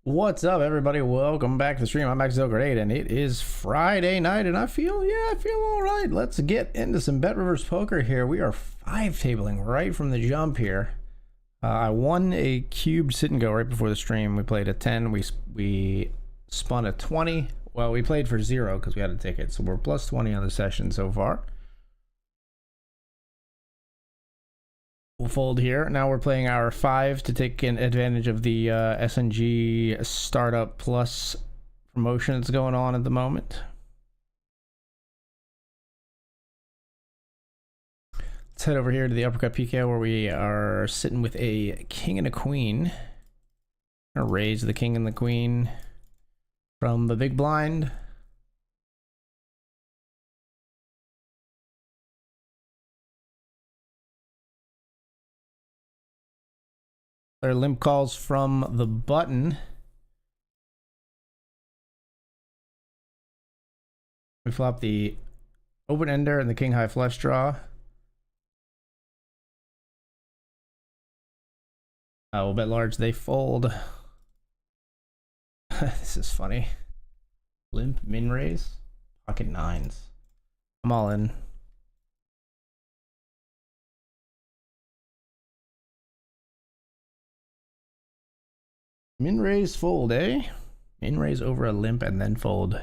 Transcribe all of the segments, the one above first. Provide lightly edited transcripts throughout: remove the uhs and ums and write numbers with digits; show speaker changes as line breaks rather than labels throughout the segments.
What's up, everybody? Welcome back to the stream. I'm Great, and it is Friday night, and I feel all right. Let's get into some BetRivers Poker here. We are five tabling right from the jump here. I won a cubed sit and go right before the stream. We played a 10. We spun a 20. Well, we played for 0 because we had a ticket, so we're plus 20 on the session so far. We'll fold here. Now we're playing our 5 to take advantage of the SNG Startup Plus promotion that's going on at the moment. Let's head over here to the uppercut PKO where we are sitting with a king and a queen. I'm gonna raise the king and the queen from the big blind. Their limp calls from the button. We flop the open ender and the king high flush draw. We'll bet large, they fold. This is funny. Limp min raise, pocket nines. I'm all in. Min raise fold, eh? Min raise over a limp and then fold.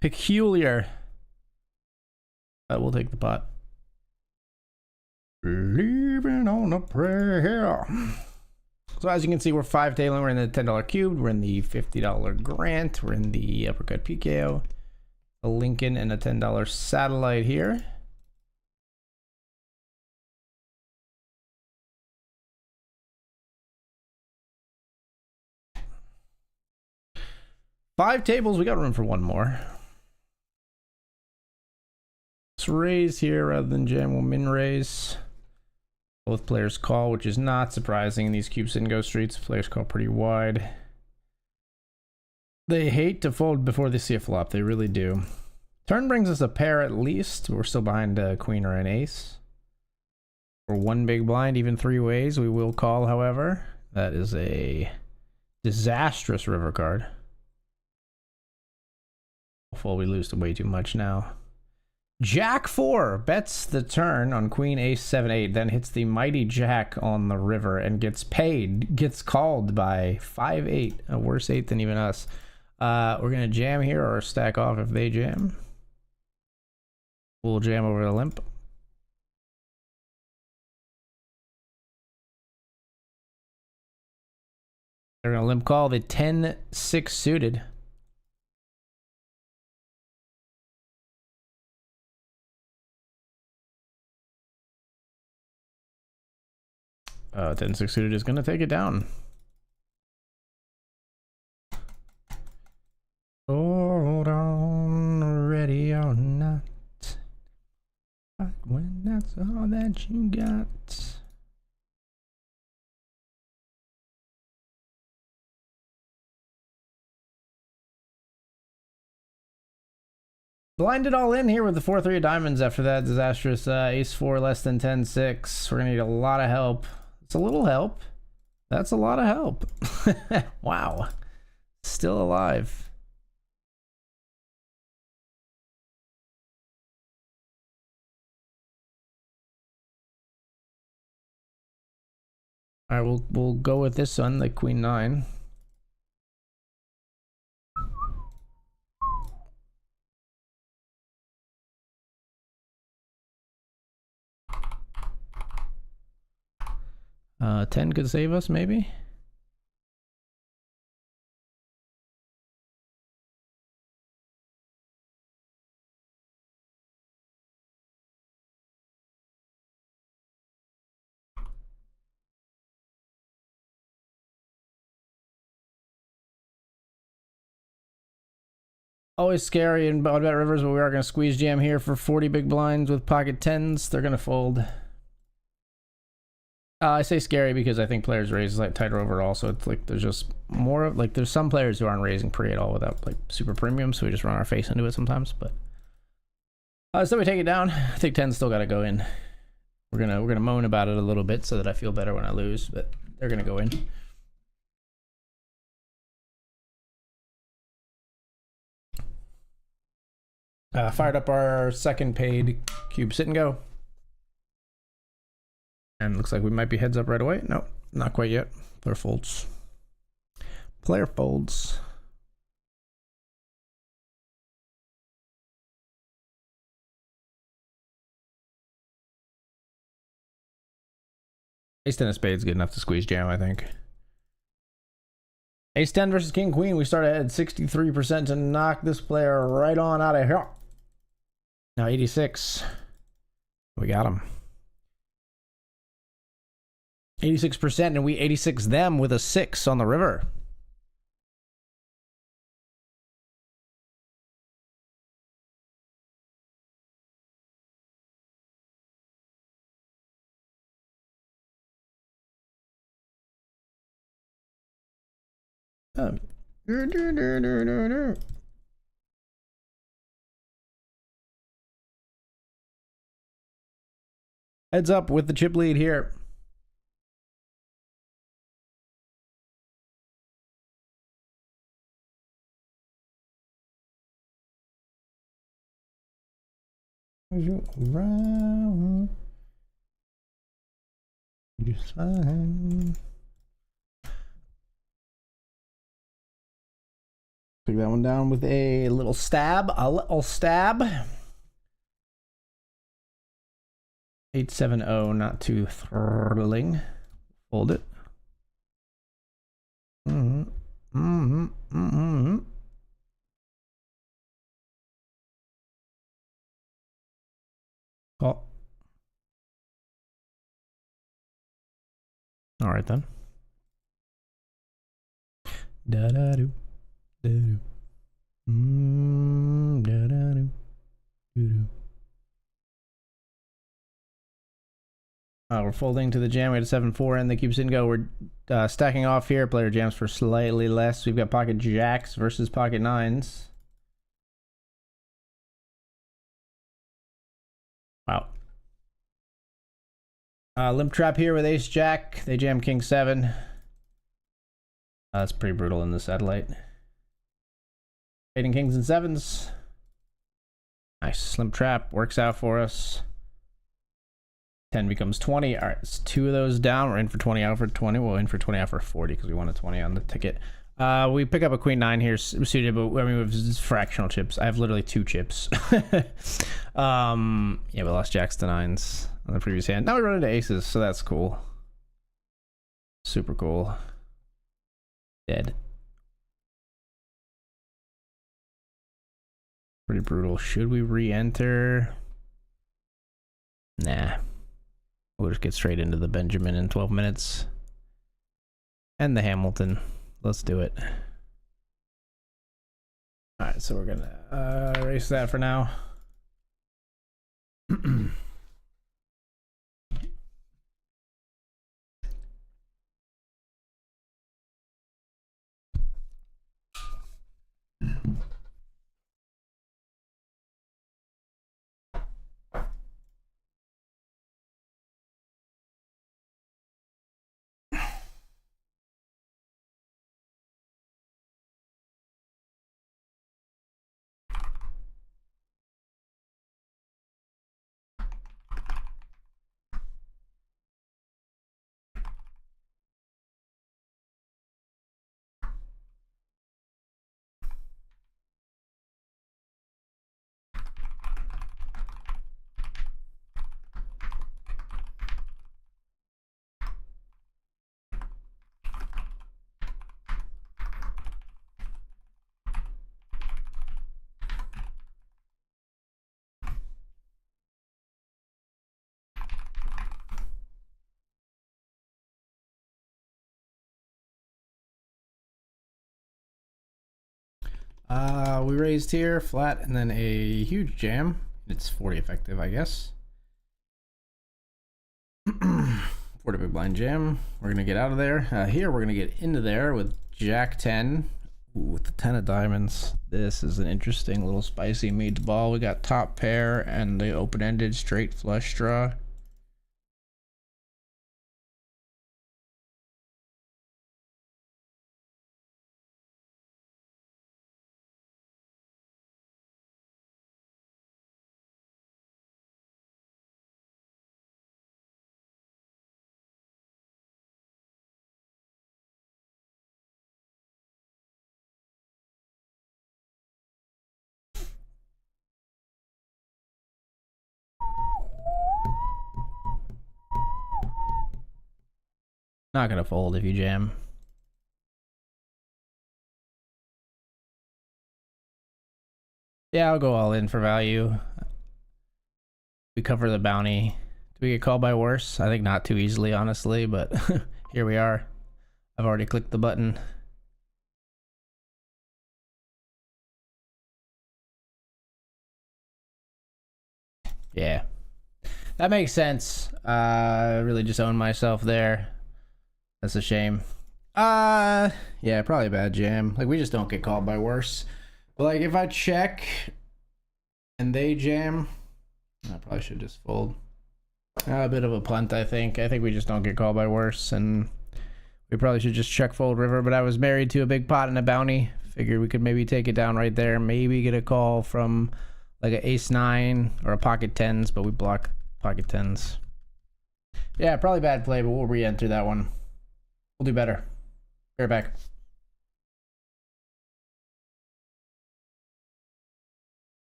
Peculiar. We'll take the pot. Leaving on a prayer. So as you can see, we're 5 tabling. We're in the $10 cubed. We're in the $50 grant. We're in the uppercut PKO. A Lincoln and a $10 satellite here. Five tables, we got room for one more. Let's raise here rather than jam. We'll min raise. Both players call, which is not surprising in these cube sit and go streets. Players call pretty wide. They hate to fold before they see a flop. They really do. Turn brings us a pair at least. We're still behind a queen or an ace. For one big blind, even 3 ways. We will call, however. That is a disastrous river card. Well, we lose to way too much now. Jack 4 bets the turn on queen ace 7-8, then hits the mighty jack on the river and gets paid, gets called by 5-8, a worse 8 than even us. We're gonna jam here or stack off if they jam. We'll jam over the limp. They're gonna limp call the 10-6 suited. 10-6 suited is going to take it down. Hold on, ready or not. When that's all that you got. Blinded all in here with the 4-3 of diamonds after that disastrous ace-4 less than 10-6. We're going to need a lot of help. It's a little help. That's a lot of help. Wow. Still alive. All right, we'll go with this one, the queen 9. Uh, 10 could save us, maybe. Always scary in BetRivers, but we are going to squeeze jam here for 40 big blinds with pocket 10s. They're going to fold. I say scary because I think players raise like tighter overall, so it's like there's just more of like there's some players who aren't raising pre at all without like super premium, so we just run our face into it sometimes. But so we take it down. I think 10's still got to go in. We're gonna moan about it a little bit so that I feel better when I lose, but they're gonna go in. Fired up our second paid cube sit and go. And looks like we might be heads up right away. No, not quite yet. Player folds. Player folds. Ace 10 of spades good enough to squeeze jam, I think. Ace 10 versus King Queen. We start at 63% to knock this player right on out of here. Now 86. We got him. 86%, and we 86 them with a 6 on the river. Heads up with the chip lead here. Just fine. Took that one down with a little stab. A little stab. 870, not too thrilling. Hold it. Call. All right then. Da da do, da do, da da do, do. We're folding to the jam. We had a 7-4 and the cube sit and go. We're stacking off here. Player jams for slightly less. We've got pocket jacks versus pocket nines. Wow. Limp trap here with ace jack. They jam king 7. That's pretty brutal in the satellite. Fading kings and 7s. Nice. Limp trap works out for us. 10 becomes 20. All right, it's 2 of those down. We're in for 20, out for 20. We'll in for 20, out for 40 because we won a 20 on the ticket. We pick up a queen 9 here suited, but I mean, with fractional chips. I have literally 2 chips. Yeah, we lost jacks to 9s on the previous hand. Now we run into aces, so that's cool. Super cool. Dead. Pretty brutal. Should we re-enter? Nah. We'll just get straight into the Benjamin in 12 minutes. And the Hamilton. Let's do it. Alright, so we're gonna erase that for now. We raised here, flat, and then a huge jam. It's 40 effective, I guess. 40 big blind jam. We're gonna get out of there. Here we're gonna get into there with Jack 10. Ooh, with the 10 of diamonds. This is an interesting little spicy meatball. We got top pair and the open-ended straight flush draw. Not gonna fold if you jam. Yeah, I'll go all in for value. We cover the bounty. Do we get called by worse? I think not too easily, honestly, but here we are. I've already clicked the button. Yeah. That makes sense. I really just own myself there. That's a shame. Yeah, probably a bad jam. Like, we just don't get called by worse. But, like, if I check and they jam, I probably should just fold. A bit of a punt, I think. I think we just don't get called by worse, and we probably should just check fold river. But I was married to a big pot and a bounty. Figured we could maybe take it down right there. Maybe get a call from, like, an ace-9 or a pocket tens, but we block pocket tens. Yeah, probably bad play, but we'll re-enter that one. We'll do better. Be right back.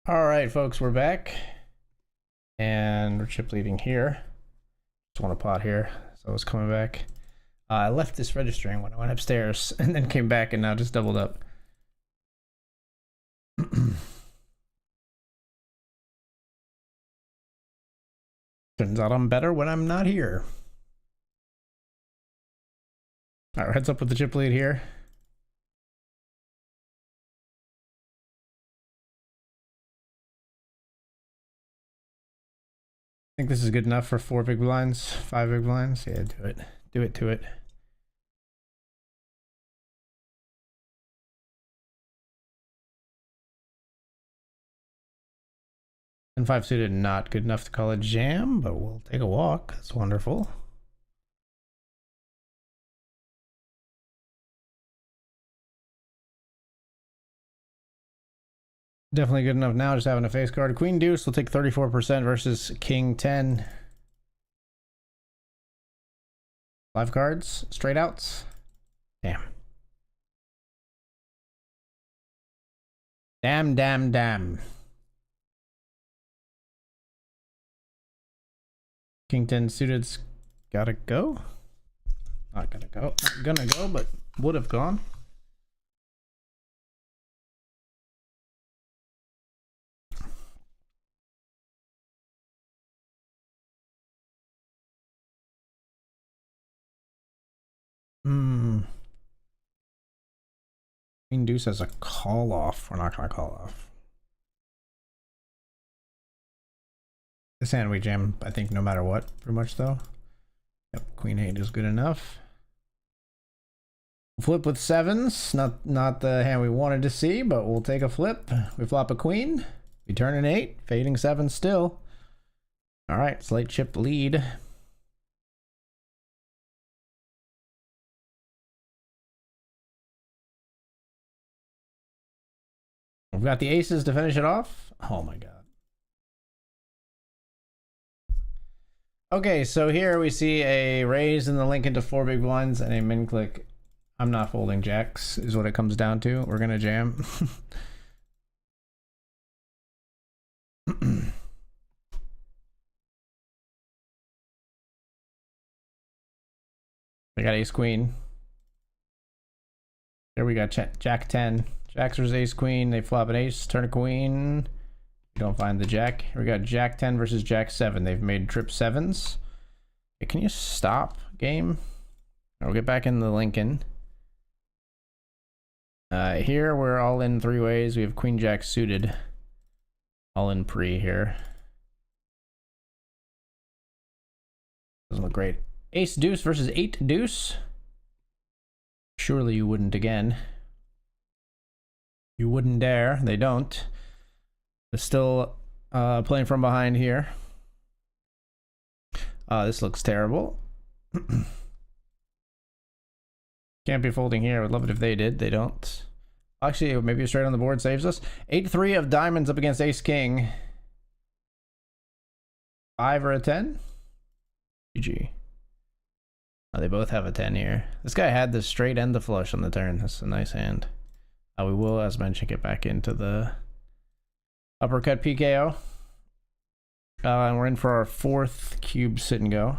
All right, folks, we're back. And we're chip leading here. Just want a pot here. So I was coming back. I left this registering when I went upstairs and then came back and now just doubled up. Turns out I'm better when I'm not here. All right, heads up with the chip lead here. I think this is good enough for 4 big blinds, 5 big blinds. Yeah, do it. Do it to it. And 5 suited, not good enough to call it jam, but we'll take a walk. That's wonderful. Definitely good enough now, just having a face card. Queen deuce will take 34% versus king 10. 5 cards, straight outs. Damn. Damn. King 10 suited's gotta go. Not gonna go. Not gonna go, but would have gone. Queen deuce has a call off. We're not gonna call off. This hand we jam, I think, no matter what, pretty much though. Yep, queen 8 is good enough. Flip with 7s, not the hand we wanted to see, but we'll take a flip. We flop a queen, we turn an 8, fading 7 still. All right, slight chip lead. We've got the aces to finish it off. Oh my god. Okay, so here we see a raise in the link into 4 big blinds and a min click. I'm not folding jacks is what it comes down to. We're gonna jam. They got ace queen. There we got jack 10. Jacks versus ace queen. They flop an ace, turn a queen. You don't find the jack. Here we got jack 10 versus jack 7. They've made trip 7s. Hey, can you stop game? We'll get back in the Lincoln. Here we're all in 3 ways. We have queen jack suited. All in pre here. Doesn't look great. Ace deuce versus 8 deuce. Surely you wouldn't again. You wouldn't dare. They don't. They're still playing from behind here. This looks terrible. Can't be folding here. I would love it if they did. They don't. Actually, maybe a straight on the board saves us. 8-3 of diamonds up against ace king. 5 or a 10? GG. Oh, they both have a 10 here. This guy had the straight and the flush on the turn. That's a nice hand. We will, as mentioned, get back into the uppercut PKO. And we're in for our 4th cube sit and go.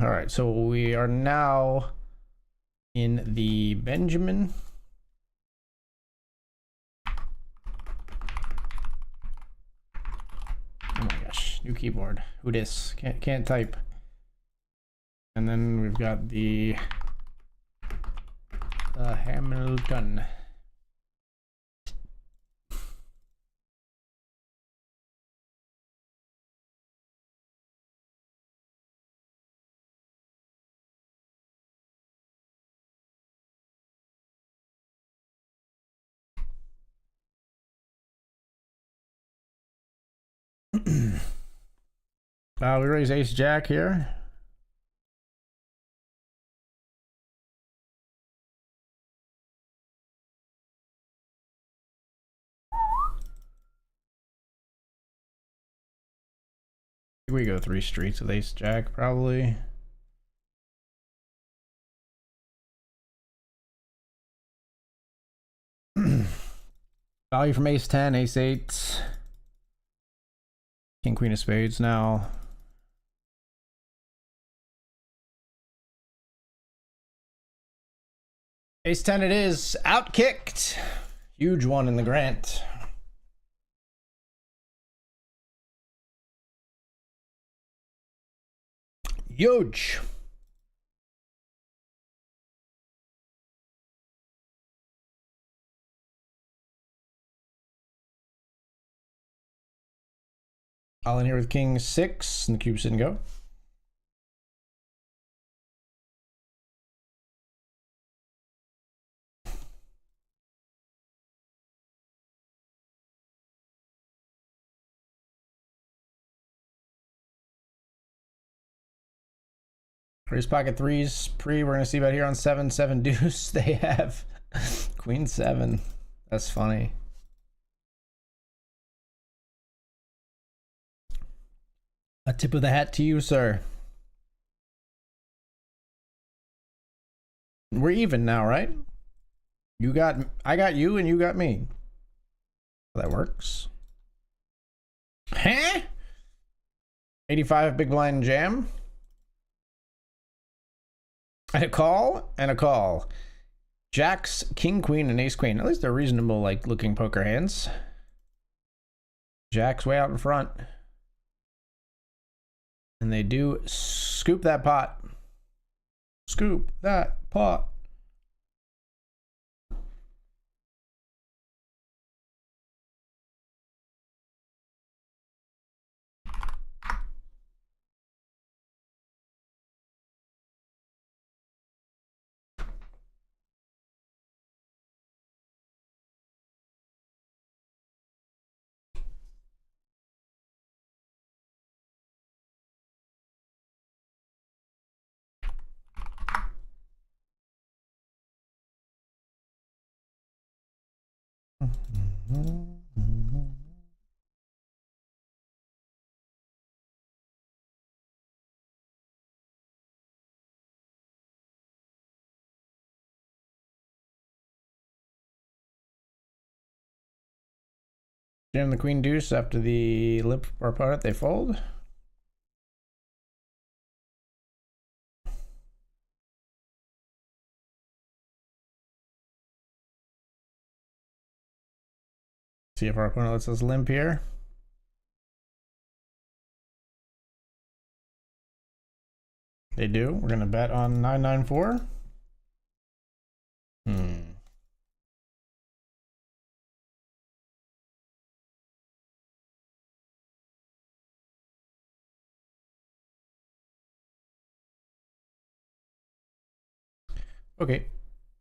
All right, so we are now in the Benjamin. Oh my gosh, new keyboard. Who dis? Can't type. And then we've got the Hamilton. We raise ace jack here. We go 3 streets with ace jack probably. Value from ace 10, ace 8. King queen of spades now. Ace 10 it is. Outkicked. Huge one in the Grant. Huge. All in here with king 6 and the cube sit and go. Raise pocket 3s pre. We're gonna see about here on 7-7 deuce. They have queen 7. That's funny. A tip of the hat to you, sir. We're even now, right? I got you and you got me. That works. Huh? 85 big blind jam. And a call and a call. Jacks, king, queen, and ace, queen. At least they're reasonable, like, looking poker hands. Jack's way out in front. And they do scoop that pot. Scoop that pot. Jam the queen deuce after the lip or opponent, they fold. See if our opponent lets us limp here. They do. We're gonna bet on 994. Okay.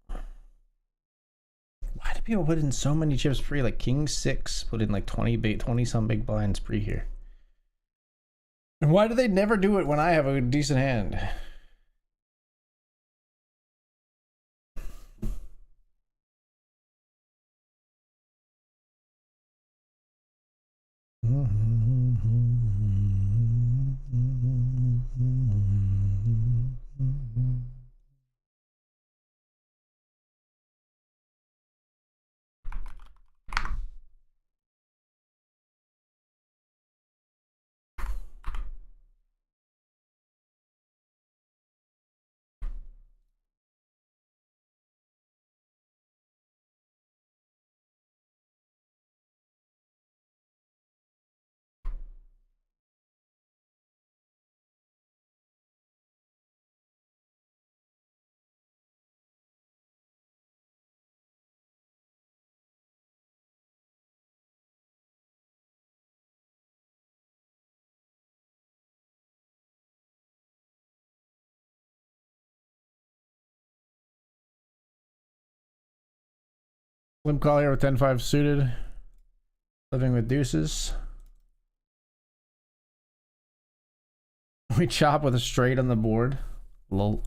Why do people put in so many chips pre? Like king 6 put in like 20 some big blinds pre here. And why do they never do it when I have a decent hand? Limp call here with 10-5 suited. Living with deuces. We chop with a straight on the board. Lol.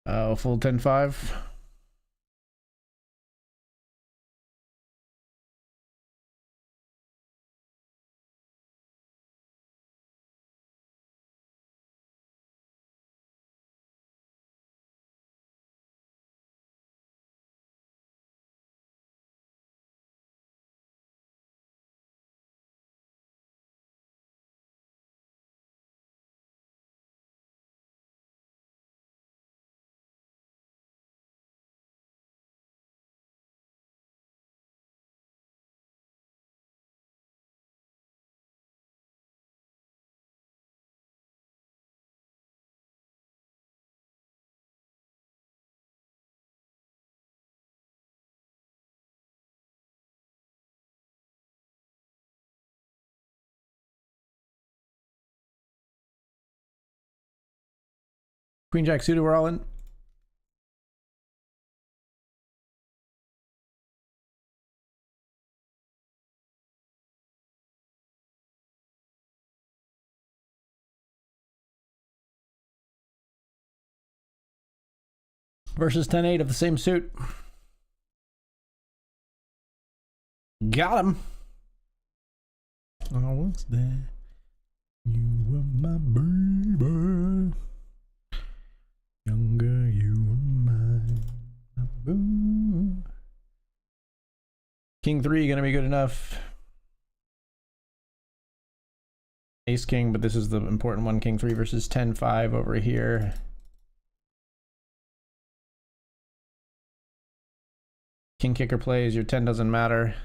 Oh, full 10-5. Queen jack suited, we're all in. Versus 10-8 of the same suit. Got him. Oh, what's that? You were my baby. Younger, you were mine. Boom. King 3 gonna be good enough. Ace King, but this is the important one. King 3 versus 10-5 over here. King kicker plays, your 10 doesn't matter.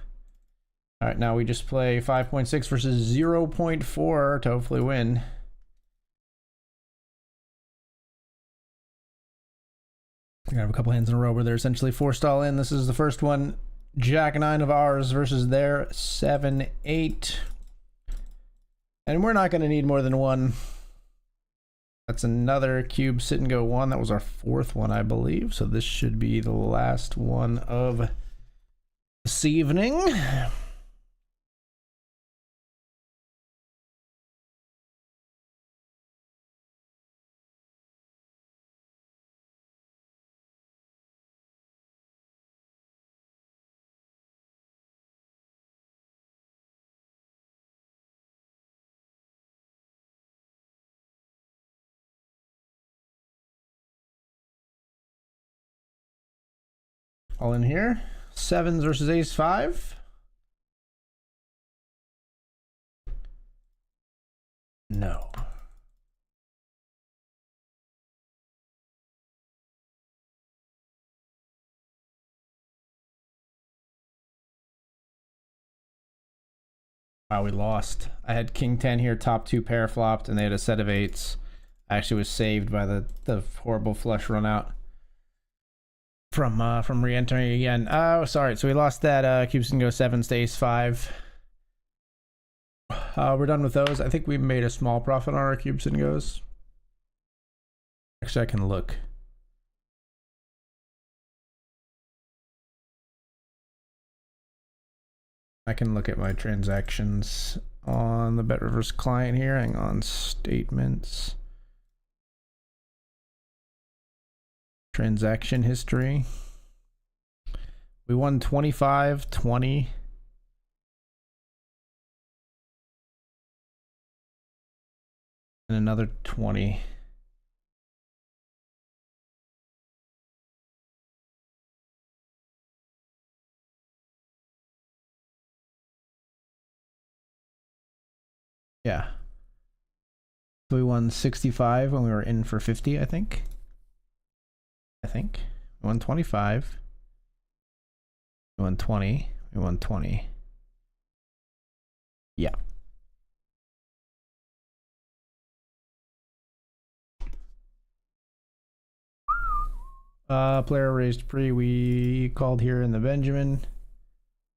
All right, now we just play 5.6 versus 0.4 to hopefully win. I have a couple hands in a row where they're essentially forced all in. This is the first one. Jack 9 of ours versus their 7-8. And we're not going to need more than one. That's another cube sit and go 1. That was our 4th one, I believe. So this should be the last one of this evening. All in here. 7s versus ace 5. No. Wow, we lost. I had king 10 here, top 2 pair flopped, and they had a set of 8s. I actually was saved by the horrible flush run out from re-entering again. Oh, sorry. So we lost that cubes and go 7s to ace 5. We're done with those. I think we made a small profit on our cubes and goes. Actually, I can look. I can look at my transactions on the BetRivers client here. Hang on, statements. Transaction history. We won 25, 20. And another 20. Yeah. So we won 65 when we were in for 50, I think. We won 25. We won 20. We won 20. Yeah. Player raised pre. We called here in the Benjamin.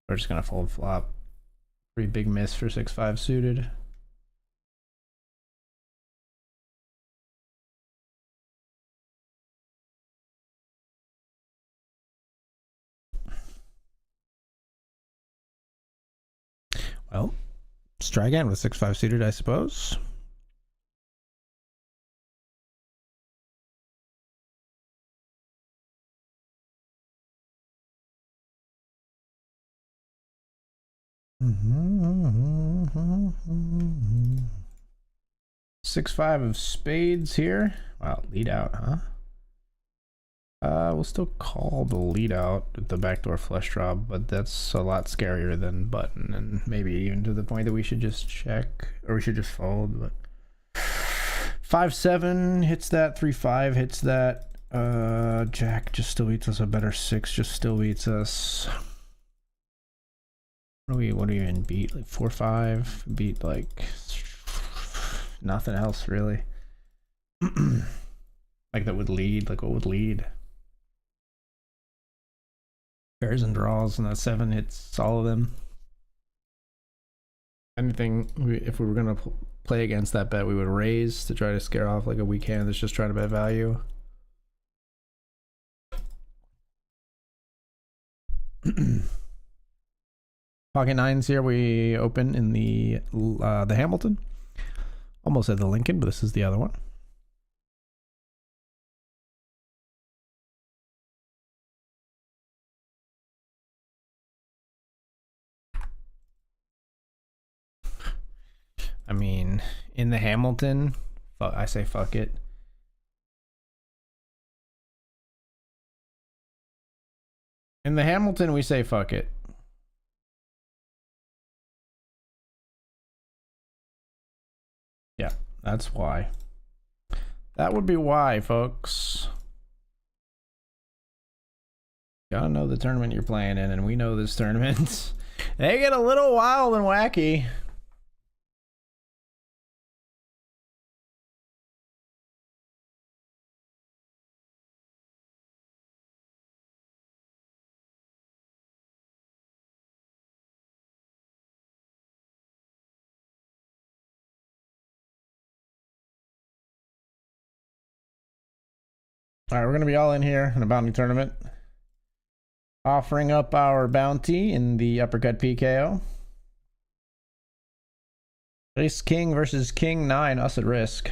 We're just gonna fold flop. Pretty big miss for 6-5 suited. Well, let's try again with 6-5 suited, I suppose. Mm-hmm. 6-5 of spades here. Wow, lead out, huh? We'll still call the lead out with the backdoor flush draw, but that's a lot scarier than button, and maybe even to the point that we should just check, or we should just fold. But 5-7 hits that, 3-5 hits that. Jack just still beats us. A better 6 just still beats us. What do we even beat? Like 4-5? Beat like nothing else really. Like that would lead. Like what would lead? Pairs and draws, and that 7 hits all of them. Anything, if we were gonna play against that bet, we would raise to try to scare off like a weak hand that's just trying to bet value. Pocket nines here. We open in the Hamilton. Almost said the Lincoln, but this is the other one. I mean, in the Hamilton, I say fuck it. In the Hamilton, we say fuck it. Yeah, that's why. That would be why, folks. Gotta know the tournament you're playing in, and we know this tournament. They get a little wild and wacky. All right, we're gonna be all in here in a bounty tournament, offering up our bounty in the uppercut PKO. Ace King versus King 9, us at risk.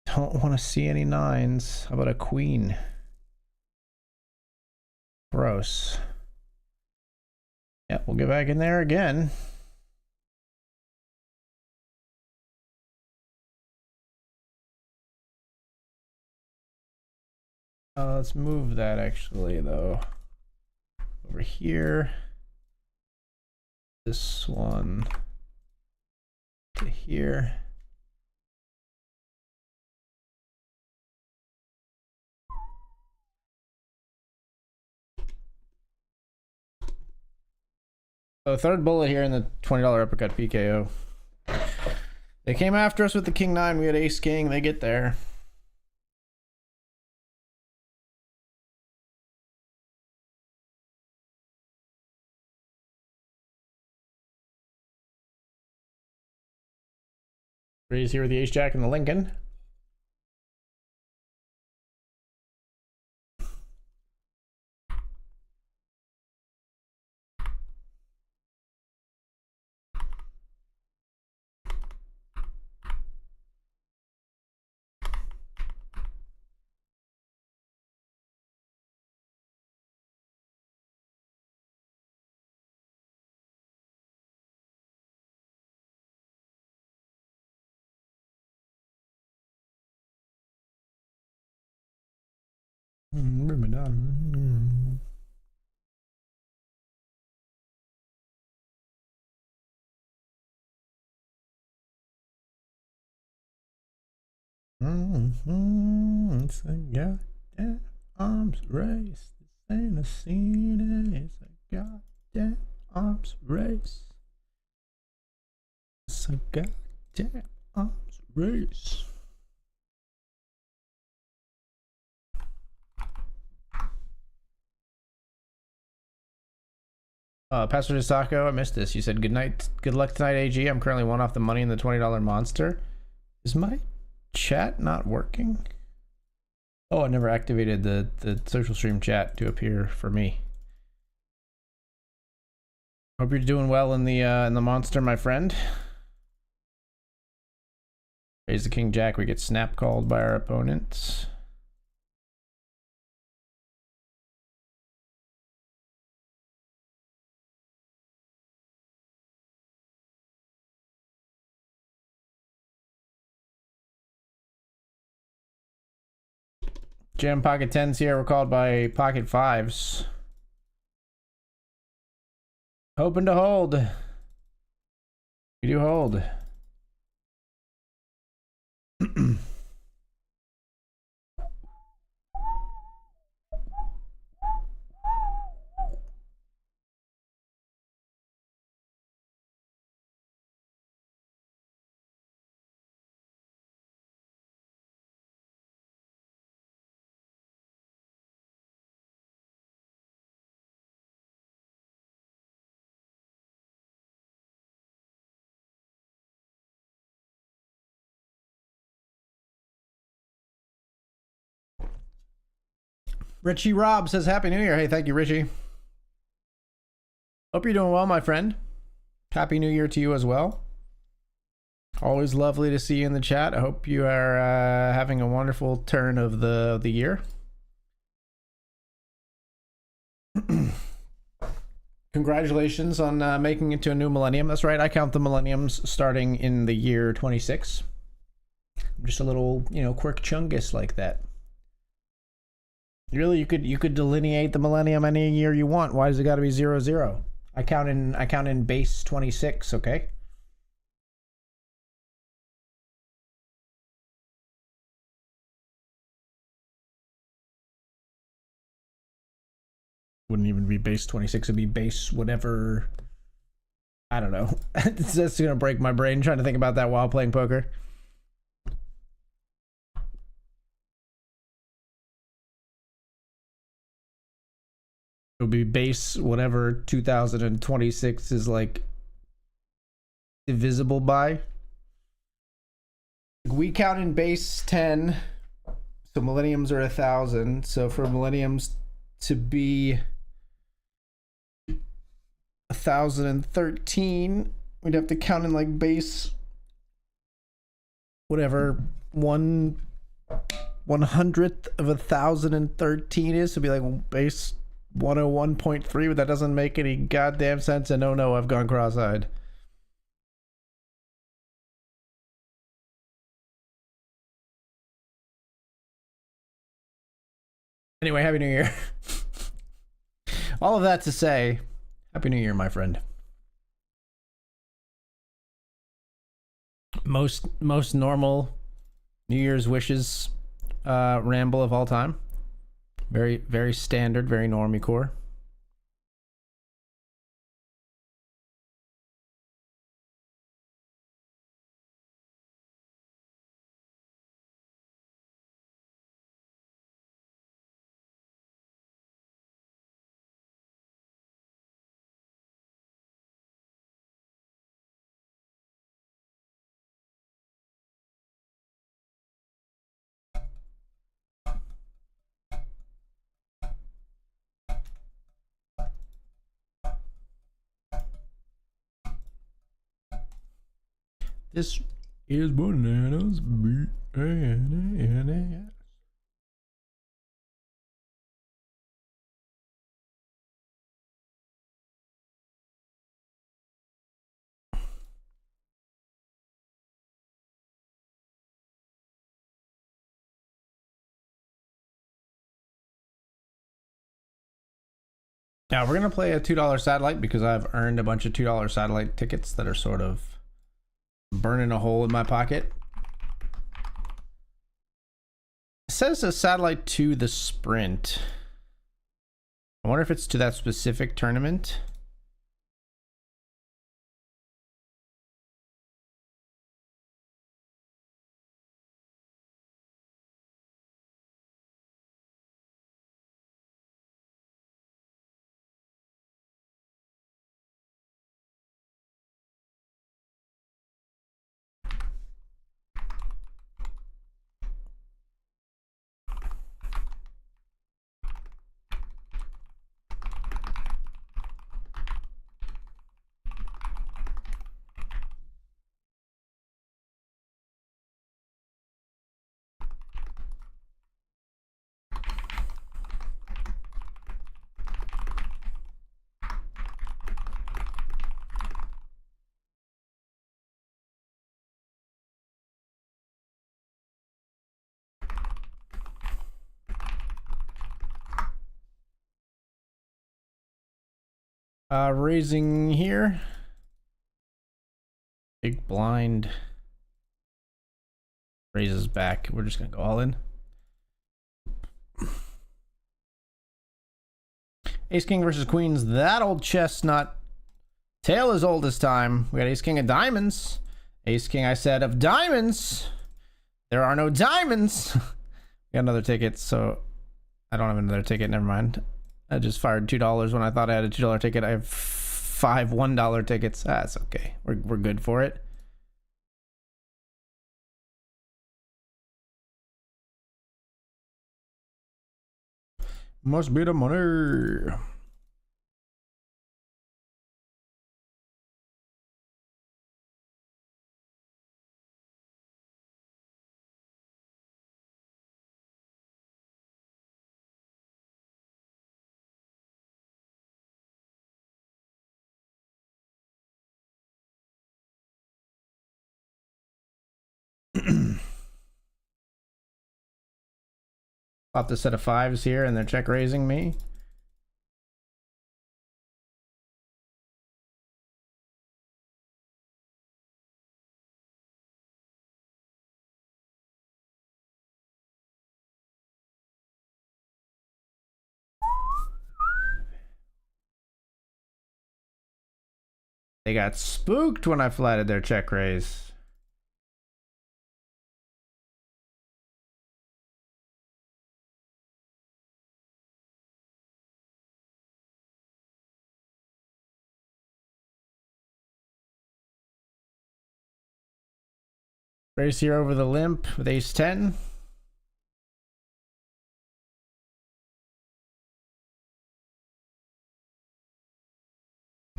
Don't want to see any nines. How about a queen? Gross. Yeah, we'll get back in there again. Let's move that actually, though. Over here. This one to here. So third bullet here in the $20 uppercut PKO. They came after us with the King 9. We had Ace King. They get there. Raise here with the Ace Jack and the Lincoln. It's a goddamn arms race. This ain't a scene, it's a goddamn arms race. It's a goddamn arms race. Pastor Disako, I missed this. You said good night, good luck tonight, AG. I'm currently one off the money in the $20 monster. Is my chat not working? Oh, I never activated the social stream chat to appear for me. Hope you're doing well in the monster, my friend. Raise the King Jack. We get snap called by our opponents. Jam pocket 10s here. We're called by pocket 5s. Hoping to hold. We do hold. Richie Robb says Happy New Year. Hey, thank you, Richie. Hope you're doing well, my friend. Happy New Year to you as well. Always lovely to see you in the chat. I hope you are having a wonderful turn of the year. Congratulations on making it to a new millennium. That's right, I count the millenniums starting in the year 26. I'm just a little, quirk chungus like that. Really, you could delineate the millennium any year you want. Why does it got to be 00? I count in base 26, okay? Wouldn't even be base 26, it'd be base whatever. I don't know. It's just gonna break my brain trying to think about that while playing poker. It'll be base whatever 2026 is like divisible by. We count in base 10, so millenniums are 1,000. So for millenniums to be 1,013, we'd have to count in like base whatever 1/100th of 1,013 is. So it'd be like base 101.3, but that doesn't make any goddamn sense. And oh no, I've gone cross-eyed. Anyway, Happy New Year. All of that to say, Happy New Year, my friend. Most normal New Year's wishes ramble of all time. Very, very standard, very normie core. This is bananas. Now we're gonna play a $2 satellite because I've earned a bunch of $2 satellite tickets that are sort of burning a hole in my pocket. It says a satellite to the sprint. I wonder if it's to that specific tournament. Raising here. Big blind. Raises back. We're just gonna go all in. Ace King versus Queens. That old chestnut. Tail is old this time. We got Ace King of diamonds. Ace King, I said, of diamonds. There are no diamonds. We got another ticket, so I don't have another ticket. Never mind. I just fired $2 when I thought I had a $2 ticket. I have 5 $1 tickets. That's okay. We're good for it. Must be the money. Off the set of fives here, and they're check raising me. They got spooked when I flatted their check raise. Race here over the limp with ace 10.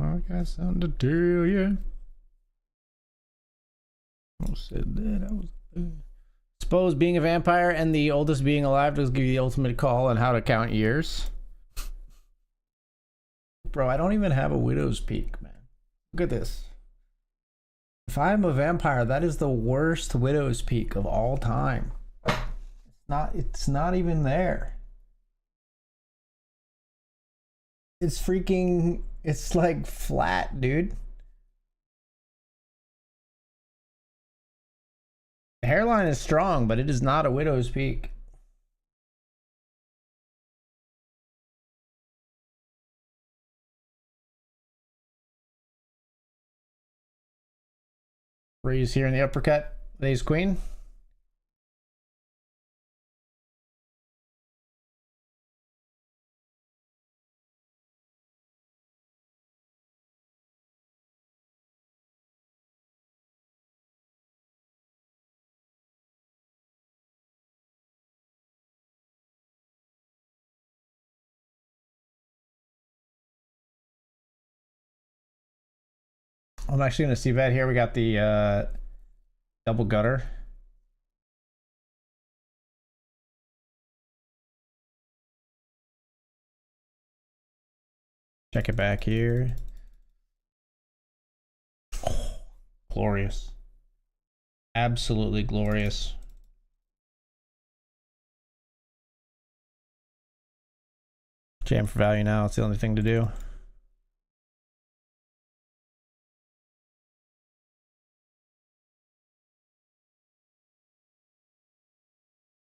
I got something to tell you. I said that I was. Suppose being a vampire and the oldest being alive does give you the ultimate call on how to count years. Bro, I don't even have a widow's peak, man. Look at this. If I'm a vampire, that is the worst widow's peak of all time. It's not even there. It's freaking, it's like flat, dude. The hairline is strong, but it is not a widow's peak. Raise here in the uppercut. Ace queen. I'm actually going to see bet here. We got the double gutter. Check it back here. Oh, glorious. Absolutely glorious. Jam for value now. It's the only thing to do.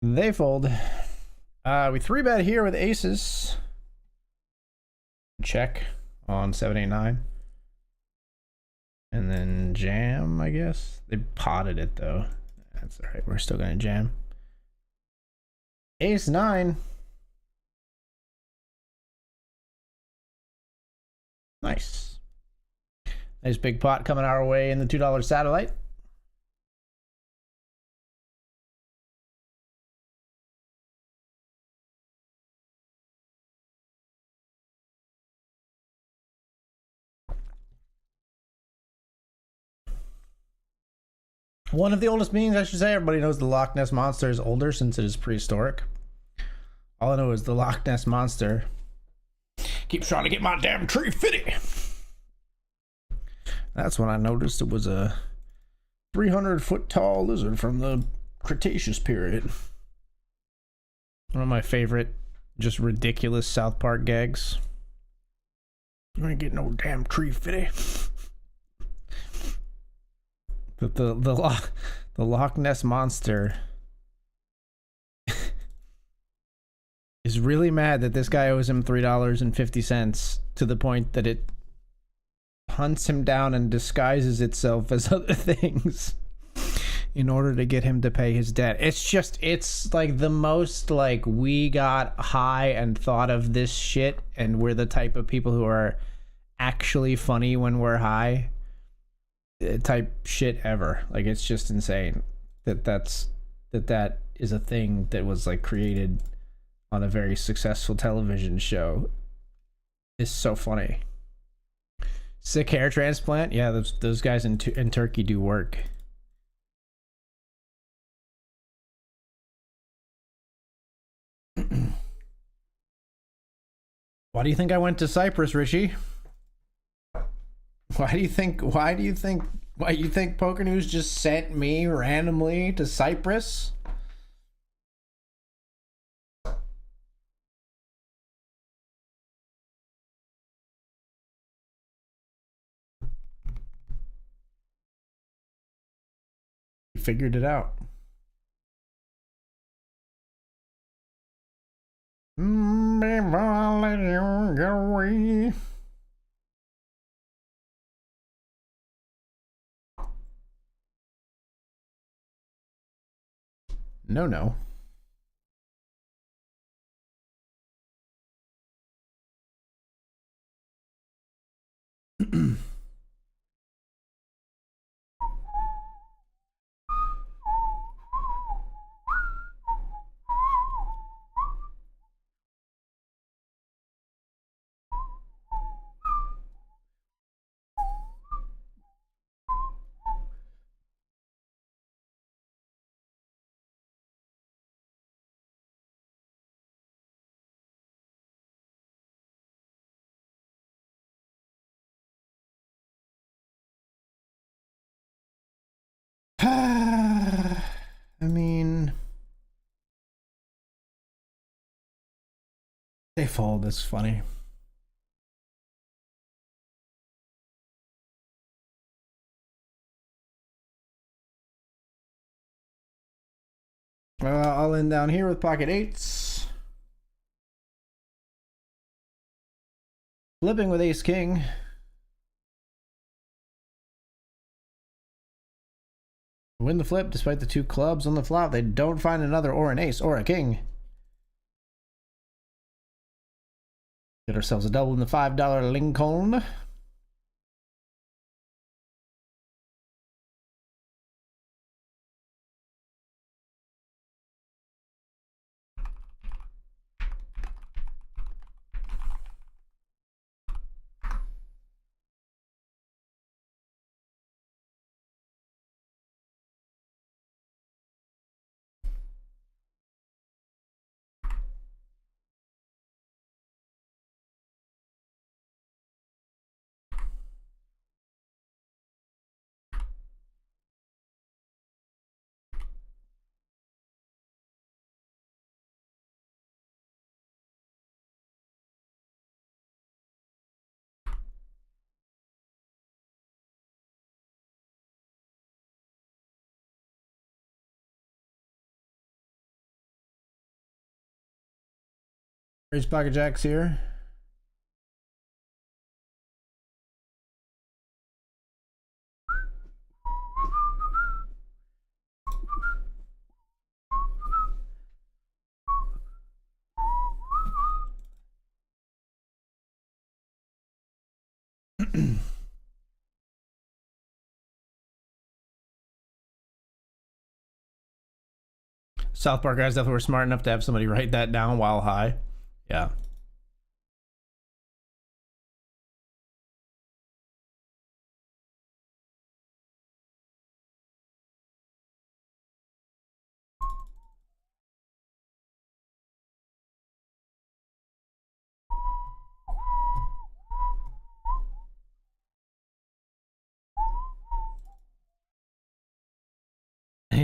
They fold. We 3-bet here with aces. Check on 7-8-9. And then jam, I guess. They potted it though. That's all right. We're still gonna jam. Ace 9. Nice. Nice big pot coming our way in the $2 satellite. One of the oldest beings, I should say. Everybody knows the Loch Ness Monster is older since it is prehistoric. All I know is the Loch Ness Monster keeps trying to get my damn tree fitty. That's when I noticed it was a 300-foot tall lizard from the Cretaceous period. One of my favorite, just ridiculous South Park gags. You ain't getting no damn tree fitty. But the Loch Ness Monster is really mad that this guy owes him $3.50 to the point that it hunts him down and disguises itself as other things in order to get him to pay his debt. It's like the most like we got high and thought of this shit, and we're the type of people who are actually funny when we're high type shit ever. Like, it's just insane that that is a thing that was like created on a very successful television show is so funny. Sick hair transplant? Yeah, those guys in Turkey do work. Why do you think I went to Cyprus, Richie? Why do you think Poker News just sent me randomly to Cyprus? You figured it out. No. I mean, they fold. That's funny. I'll end down here with pocket eights. Flipping with ace king. Win the flip despite the two clubs on the flop. They don't find another or an ace or a king. Get ourselves a double in the $5 Lincoln. Raise pocket jacks here. South Park guys definitely were smart enough to have somebody write that down while high. Yeah.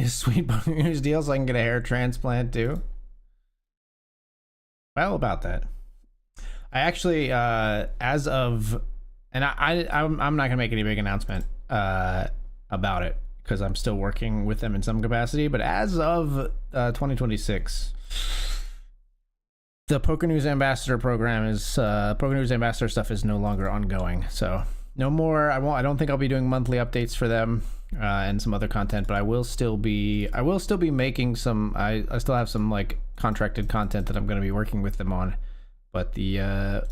Sweet bonus deal so I can get a hair transplant too. Well, about that. I actually, as of, and I'm not gonna make any big announcement about it because I'm still working with them in some capacity. But as of 2026, the Poker News Ambassador program is Poker News Ambassador stuff is no longer ongoing. So no more. I don't think I'll be doing monthly updates for them and some other content, but I will still be making some. I still have some like contracted content that I'm going to be working with them on. But the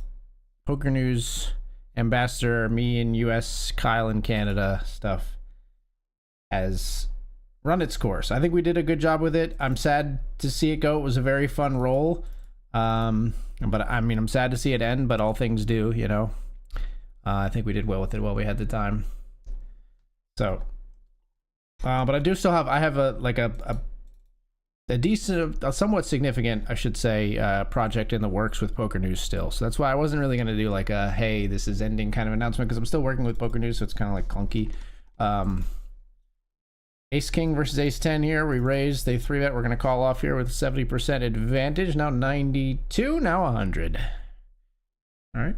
Poker News Ambassador, me in US, Kyle in Canada stuff has run its course. I think we did a good job with it. I'm sad to see it go. It was a very fun roll. But I mean, I'm sad to see it end, but all things do, you know. I think we did well with it while we had the time. So, but I do still have, I have a decent, a somewhat significant, I should say, project in the works with Poker News still. So that's why I wasn't really going to do like a, hey, this is ending kind of announcement, because I'm still working with Poker News, so it's kind of like clunky. Ace King versus Ace 10 here. We raised, they 3-bet. We're going to call off here with 70% advantage. Now 92, now 100. All right.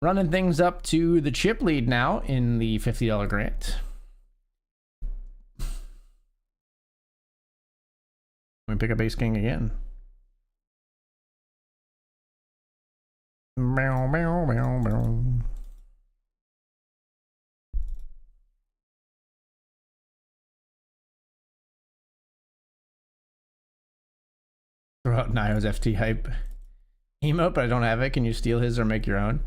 Running things up to the chip lead now in the $50 grant. We pick up Ace King again. Meow, meow, meow, meow. Throw out Nio's FT hype emote, but I don't have it. Can you steal his or make your own?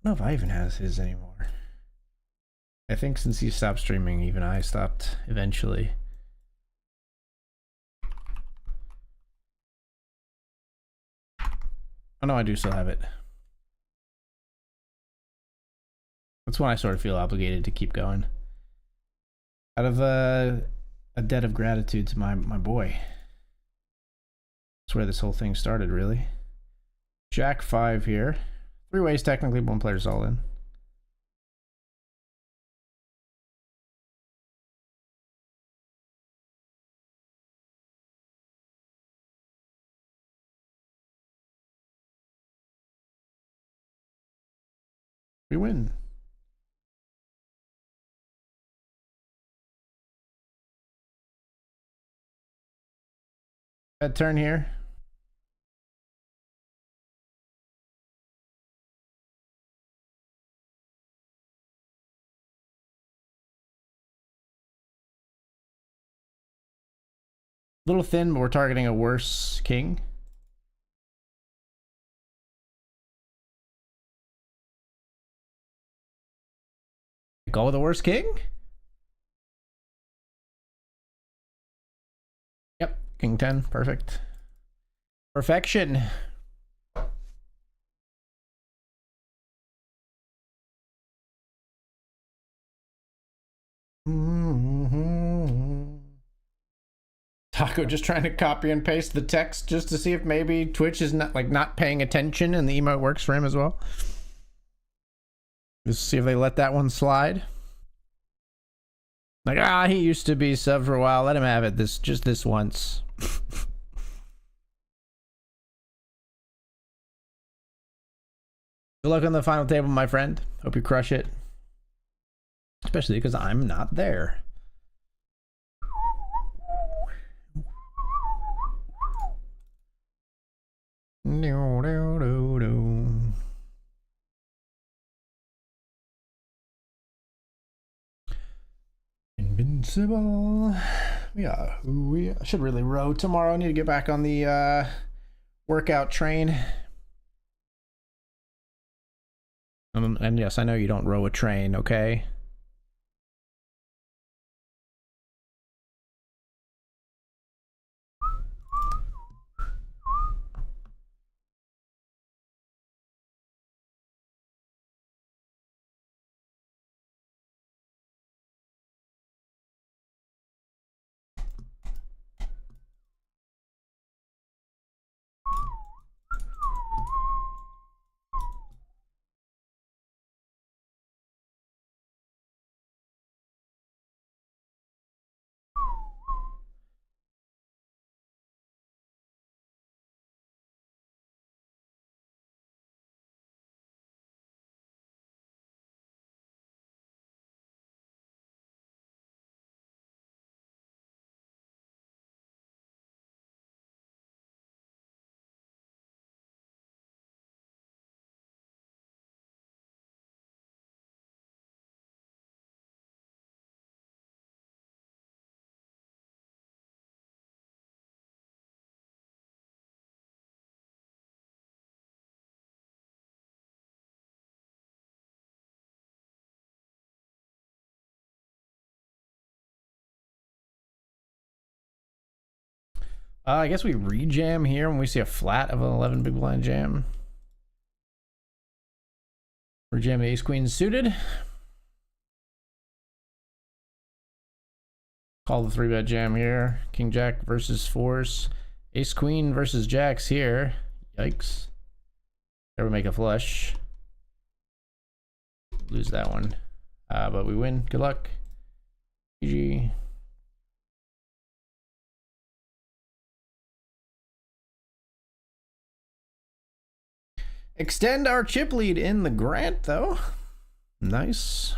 I don't know if Ivan has his anymore. I think since he stopped streaming, even I stopped eventually. Oh no, I do still have it. That's when I sort of feel obligated to keep going. Out of a debt of gratitude to my boy. That's where this whole thing started, really. Jack 5 here. 3 ways technically, 1 player's all in. We win. Bad turn here. Little thin, but we're targeting a worse king. Go with the worst king? Yep, king 10, perfect. Perfection. Taco just trying to copy and paste the text just to see if maybe Twitch is not paying attention and the emote works for him as well. Just see if they let that one slide. Like, he used to be sub for a while. Let him have it just this once. Good luck on the final table, my friend. Hope you crush it. Especially because I'm not there. No, no, no, no. Invincible. Yeah, we should really row tomorrow. I need to get back on the workout train. And yes, I know you don't row a train, okay? I guess we rejam here when we see a flat of an 11 big blind jam. Rejam the ace queen suited. Call the 3-bet jam here. King jack versus fours. Ace queen versus jacks here. Yikes. There we make a flush. Lose that one. But we win. Good luck. GG. Extend our chip lead in the Grant, though. Nice.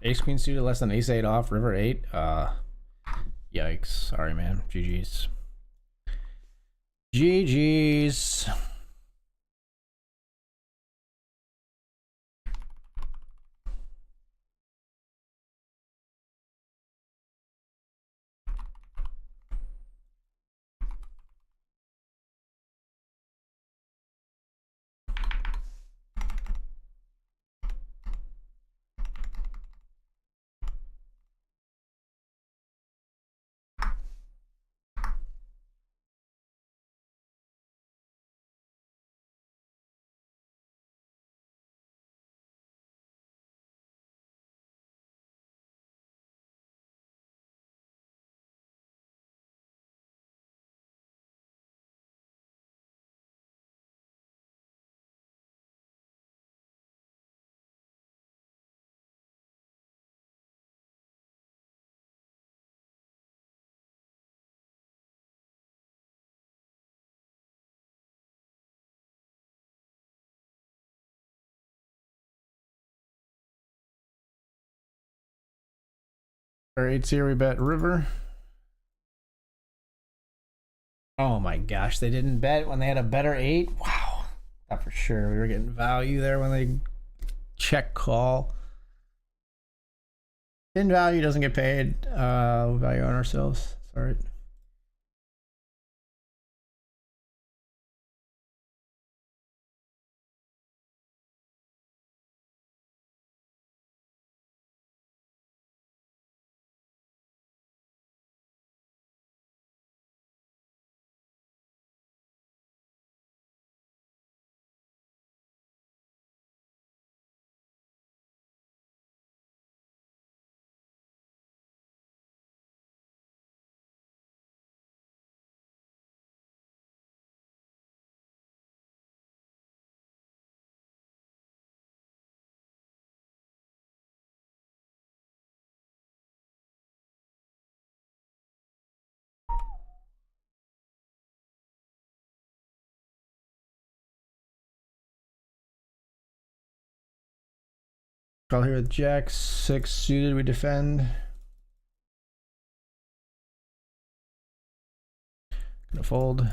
Ace queen suited less than ace 8 off, river 8. Yikes. Sorry, man. GG's. GG's. Our 8's here, we bet river. Oh my gosh, they didn't bet when they had a better 8? Wow. Not for sure. We were getting value there when they check call. In value doesn't get paid. Value on ourselves. Sorry. Call here with jack 6 suited, we defend. Gonna fold.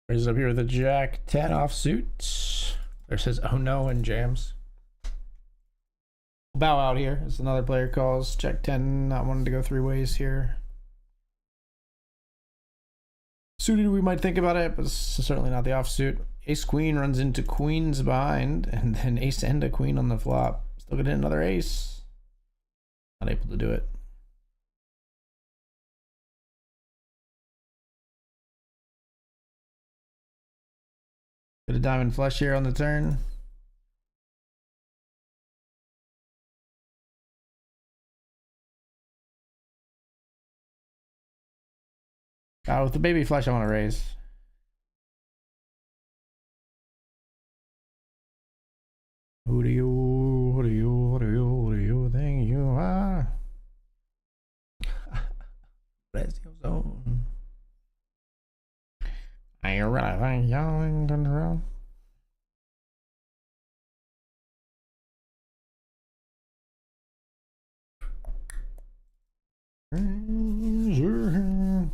Raises up here with a jack 10 offsuit. There says, oh no, and jams. Bow out here as another player calls. Jack 10, not wanting to go three ways here. Suited, we might think about it, but certainly not the offsuit. Ace queen runs into queens behind, and then ace and a queen on the flop. Still gonna hit another ace. Not able to do it. Get a diamond flush here on the turn. With the baby flush, I want to raise. Who do you think you are? Bless your soul. I really think y'all in control. Raise your hand.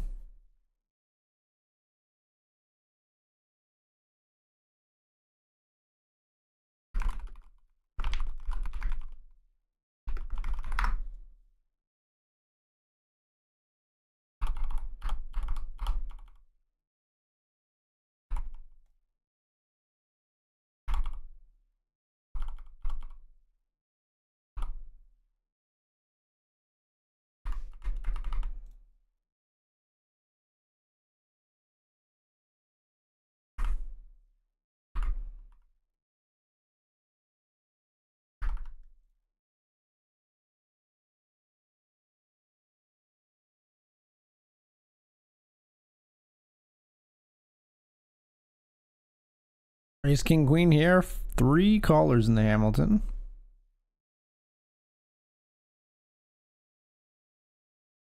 Raise king queen here. 3 callers in the Hamilton.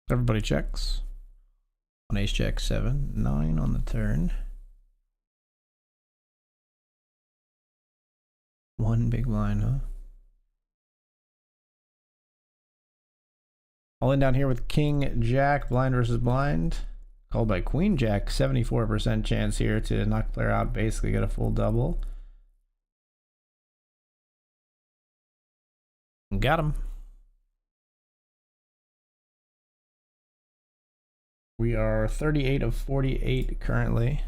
Everybody checks. On ace jack 7, 9 on the turn. 1 big blind, huh? All in down here with king jack, blind versus blind. Called by queen jack, 74% chance here to knock player out, basically get a full double. Got him. We are 38 of 48 currently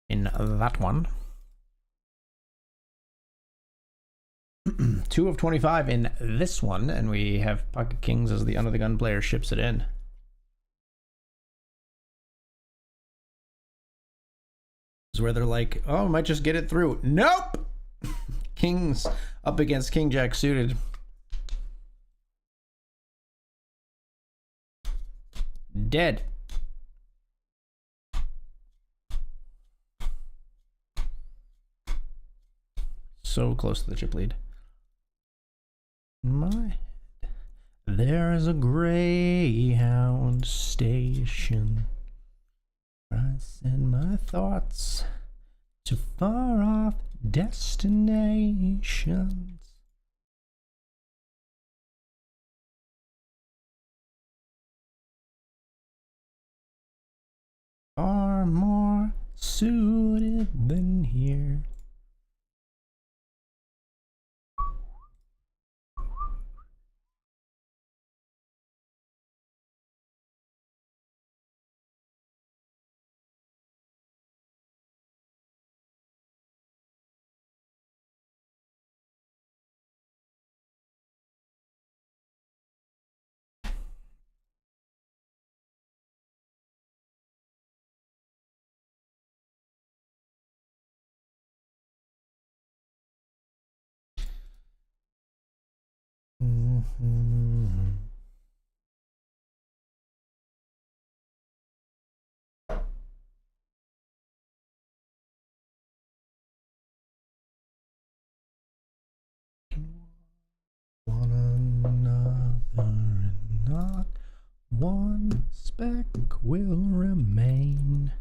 in that one. 2 of 25 in this one, and we have pocket kings as the under the gun player ships it in. This is where they're like, oh, I might just get it through. Nope! Kings up against king jack suited. Dead. So close to the chip lead. My head. There is a Greyhound station. I send my thoughts to far off destinations. Far more suited than here. One another and not one speck will remain.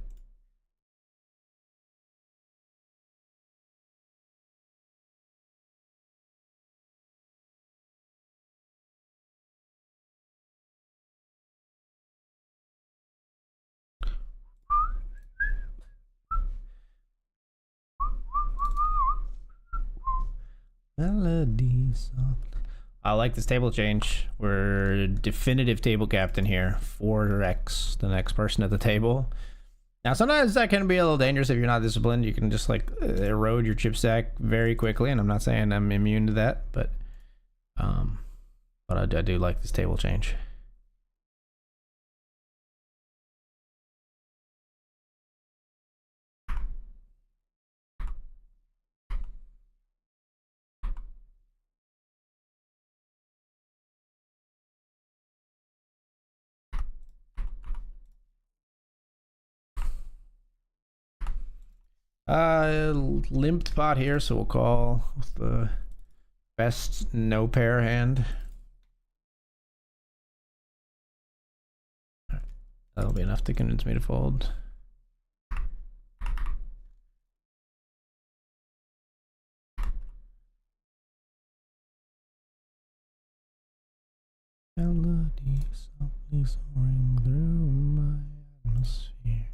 Melodies. I like this table change. We're definitive table captain here. 4x the next person at the table. Now, sometimes that can be a little dangerous if you're not disciplined. You can just like erode your chip stack very quickly, and I'm not saying I'm immune to that, but I do like this table change. Limped pot here, so we'll call with the best no pair hand. That'll be enough to convince me to fold. Melody softly soaring through my atmosphere.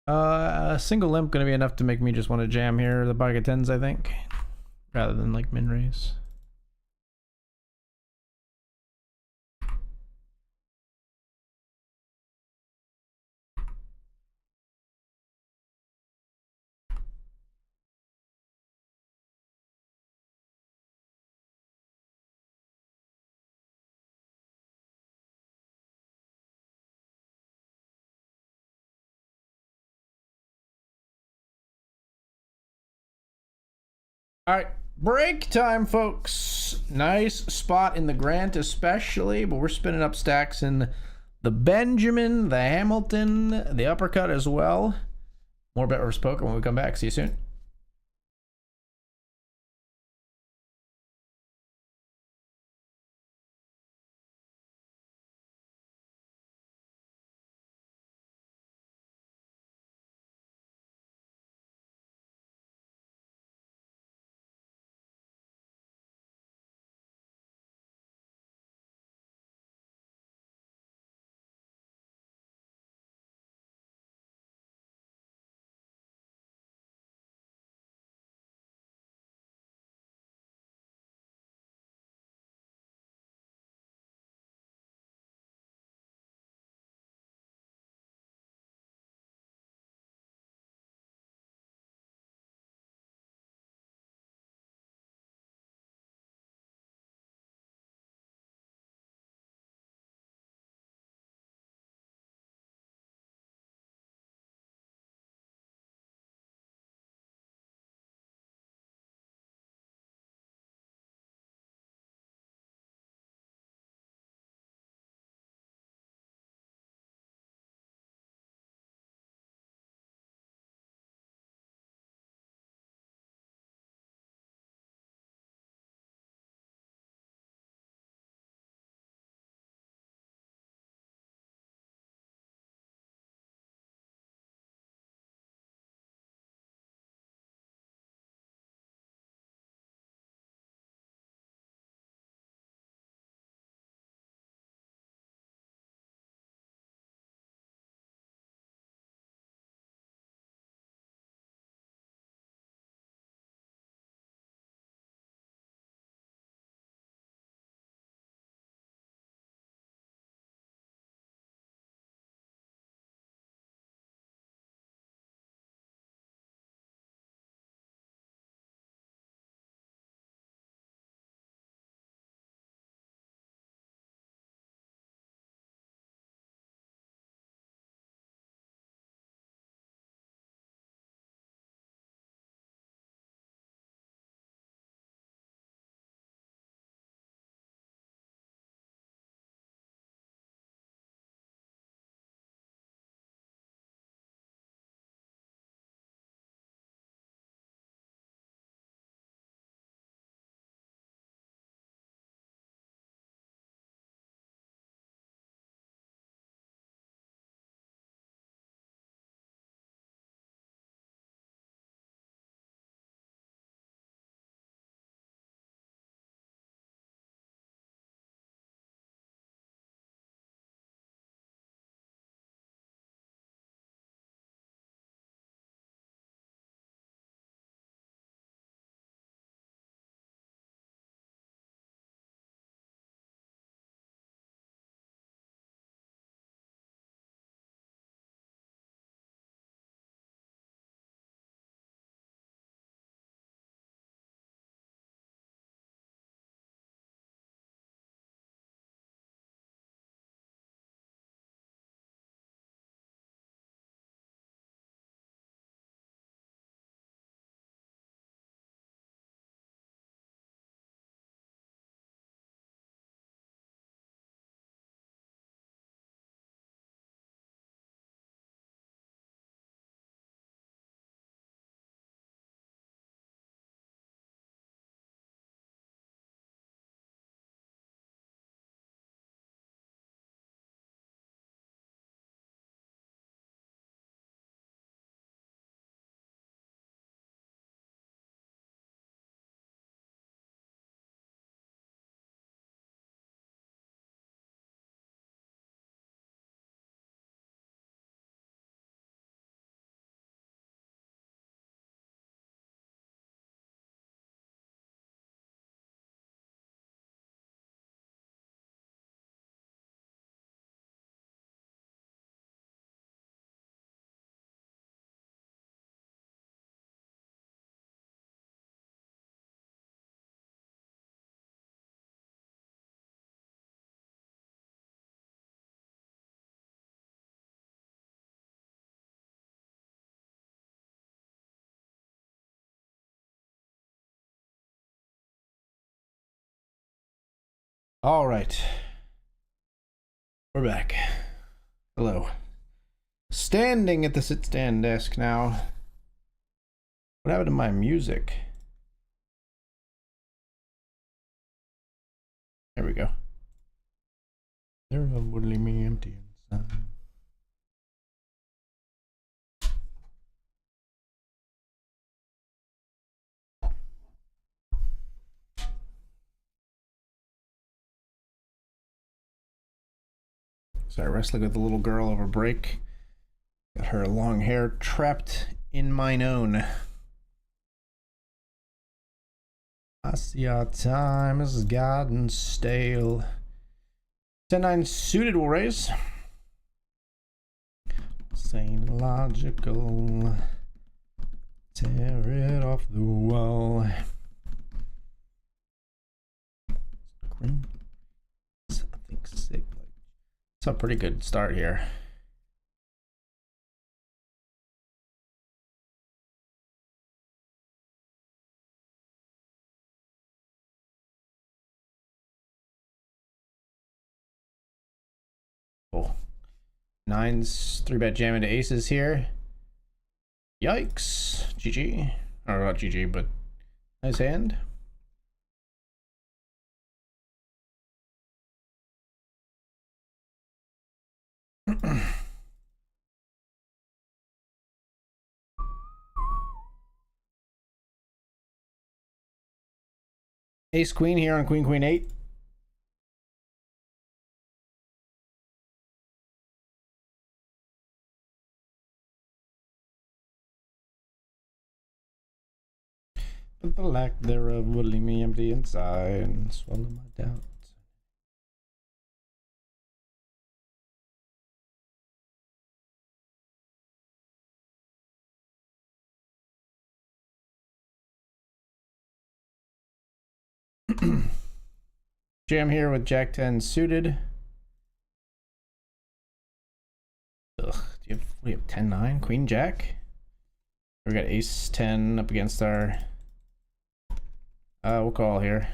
A single limp gonna be enough to make me just want to jam here the pocket tens, I think, rather than like min raise. All right, break time, folks. Nice spot in the Grant especially, but we're spinning up stacks in the Benjamin, the Hamilton, the uppercut as well. More BetRivers Poker when we come back. See you soon. All right. We're back. Hello. Standing at the sit-stand desk now. What happened to my music? There we go. There would leave me empty inside. Started wrestling with the little girl over break. Got her long hair trapped in mine own. I see our time has gotten stale. 10-9 suited will raise. Sane logical. Tear it off the wall. Green. I think sick. It's a pretty good start here. Cool. Nines, 3-bet jam into aces here. Yikes. GG. Or not GG, but nice hand. Ace queen here on queen queen 8. But the lack thereof would leave me empty inside and swallow my doubts. Jam here with Jack 10 suited. Ugh, we have 10-9, Queen Jack. We got Ace 10 up against our we'll call here.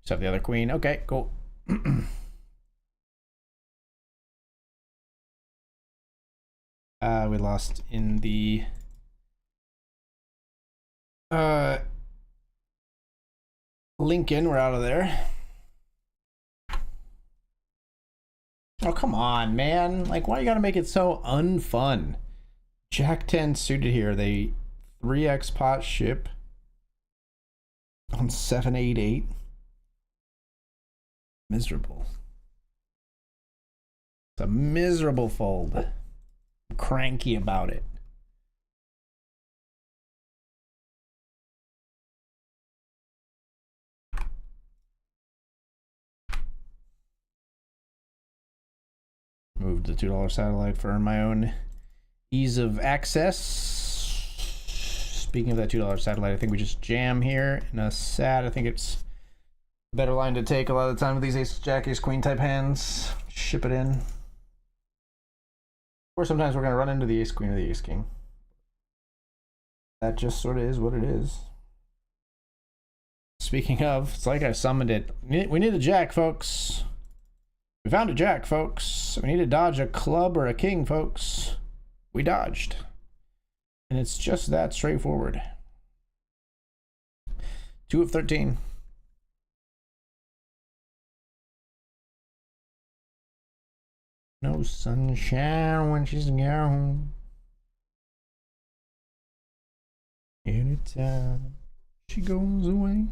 Just have the other queen. Okay, cool. We lost in the Lincoln. We're out of there. Oh, come on, man. Like, why you gotta make it so unfun? Jack 10 suited here. They 3x pot ship on 7-8-8. Miserable. It's a miserable fold. I'm cranky about it. Moved the $2 satellite for my own ease of access. Speaking of that $2 satellite, I think we just jam here in a sat. I think it's a better line to take a lot of the time with these ace, jack, ace, queen type hands. Ship it in. Or sometimes we're going to run into the ace, queen, or the ace, king. That just sort of is what it is. Speaking of, it's like I summoned it. We need a jack, folks. We found a jack, folks. We need to dodge a club or a king, folks. We dodged. And it's just that straightforward. 2 of 13. No sunshine when she's gone. Anytime she goes away.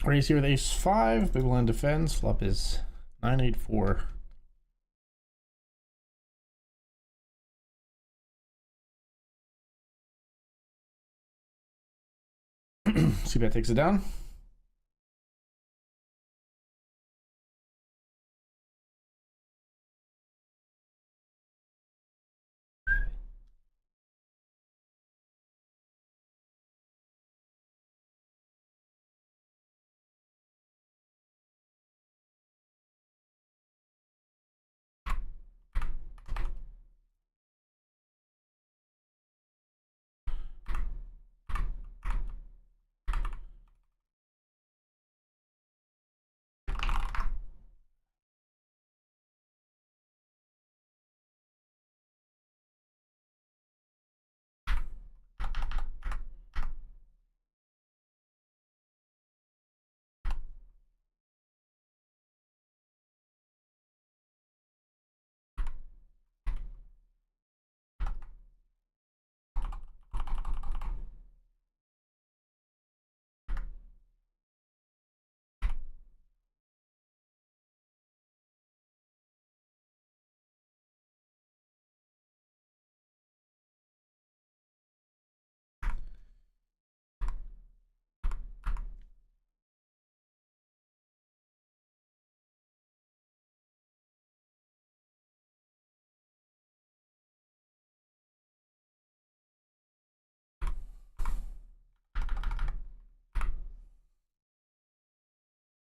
Raise here with ace 5. Big blind defends. Flop is 9-8-4. C-bet takes it down.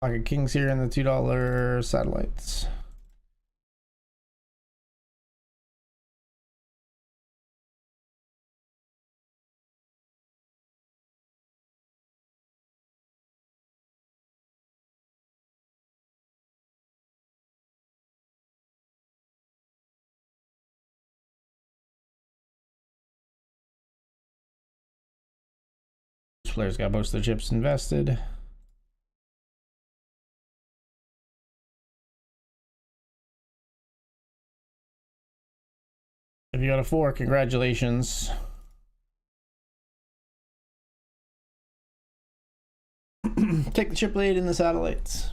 Pocket kings here in the $2 satellites. This player's got most of the chips invested. If you got a 4, congratulations. Take the chip lead in the satellites.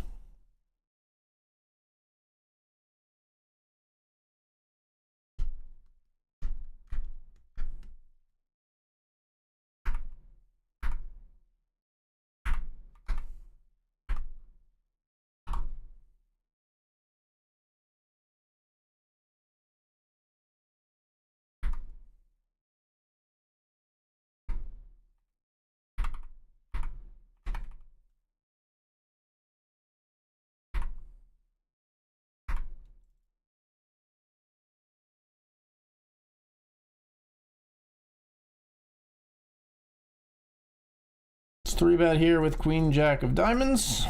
It's 3-bet here with Queen Jack of Diamonds.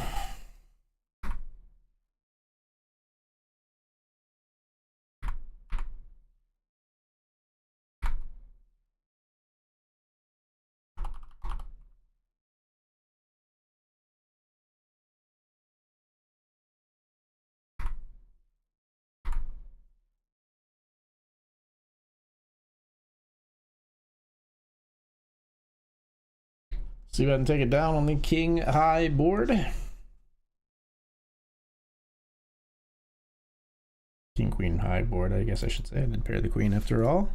See if I can take it down on the king high board. King queen high board, I guess I should say. I did pair the queen after all.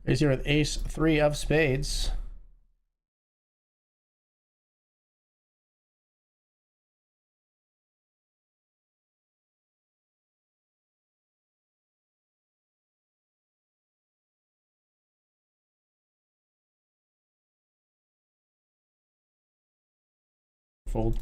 He's here with ace 3 of spades. Fold.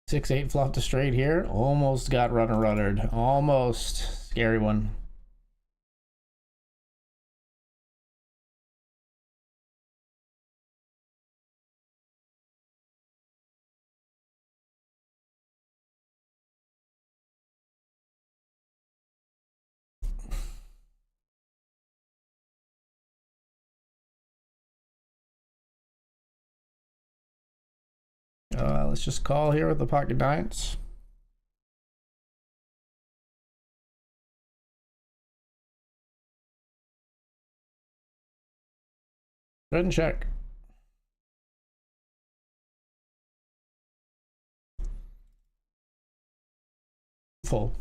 Six eight flop to straight here. Almost got ruddered. Almost. Scary one. Let's just call here with the pocket nines. Go ahead and check. Full.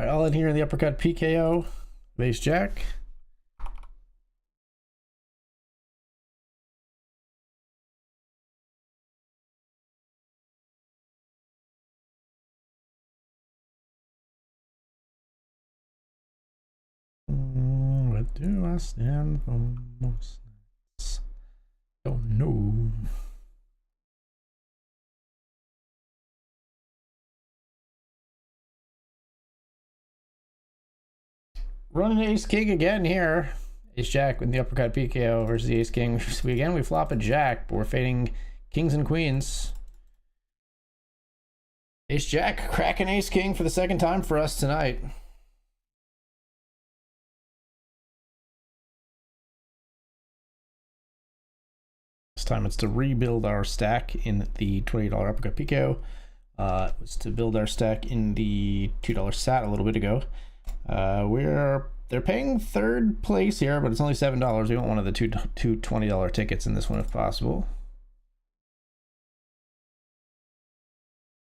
All right, all in here in the uppercut PKO. Ace Jack. What do I stand for most nights? Don't know. Running ace king again here. Ace jack with the uppercut PKO versus the ace king. We flop a jack, but we're fading kings and queens. Ace jack cracking ace king for the second time for us tonight. This time it's to rebuild our stack in the $20 uppercut PKO. It was to build our stack in the $2 sat a little bit ago. They're paying third place here, but it's only $7. We want one of the two $20 tickets in this one if possible.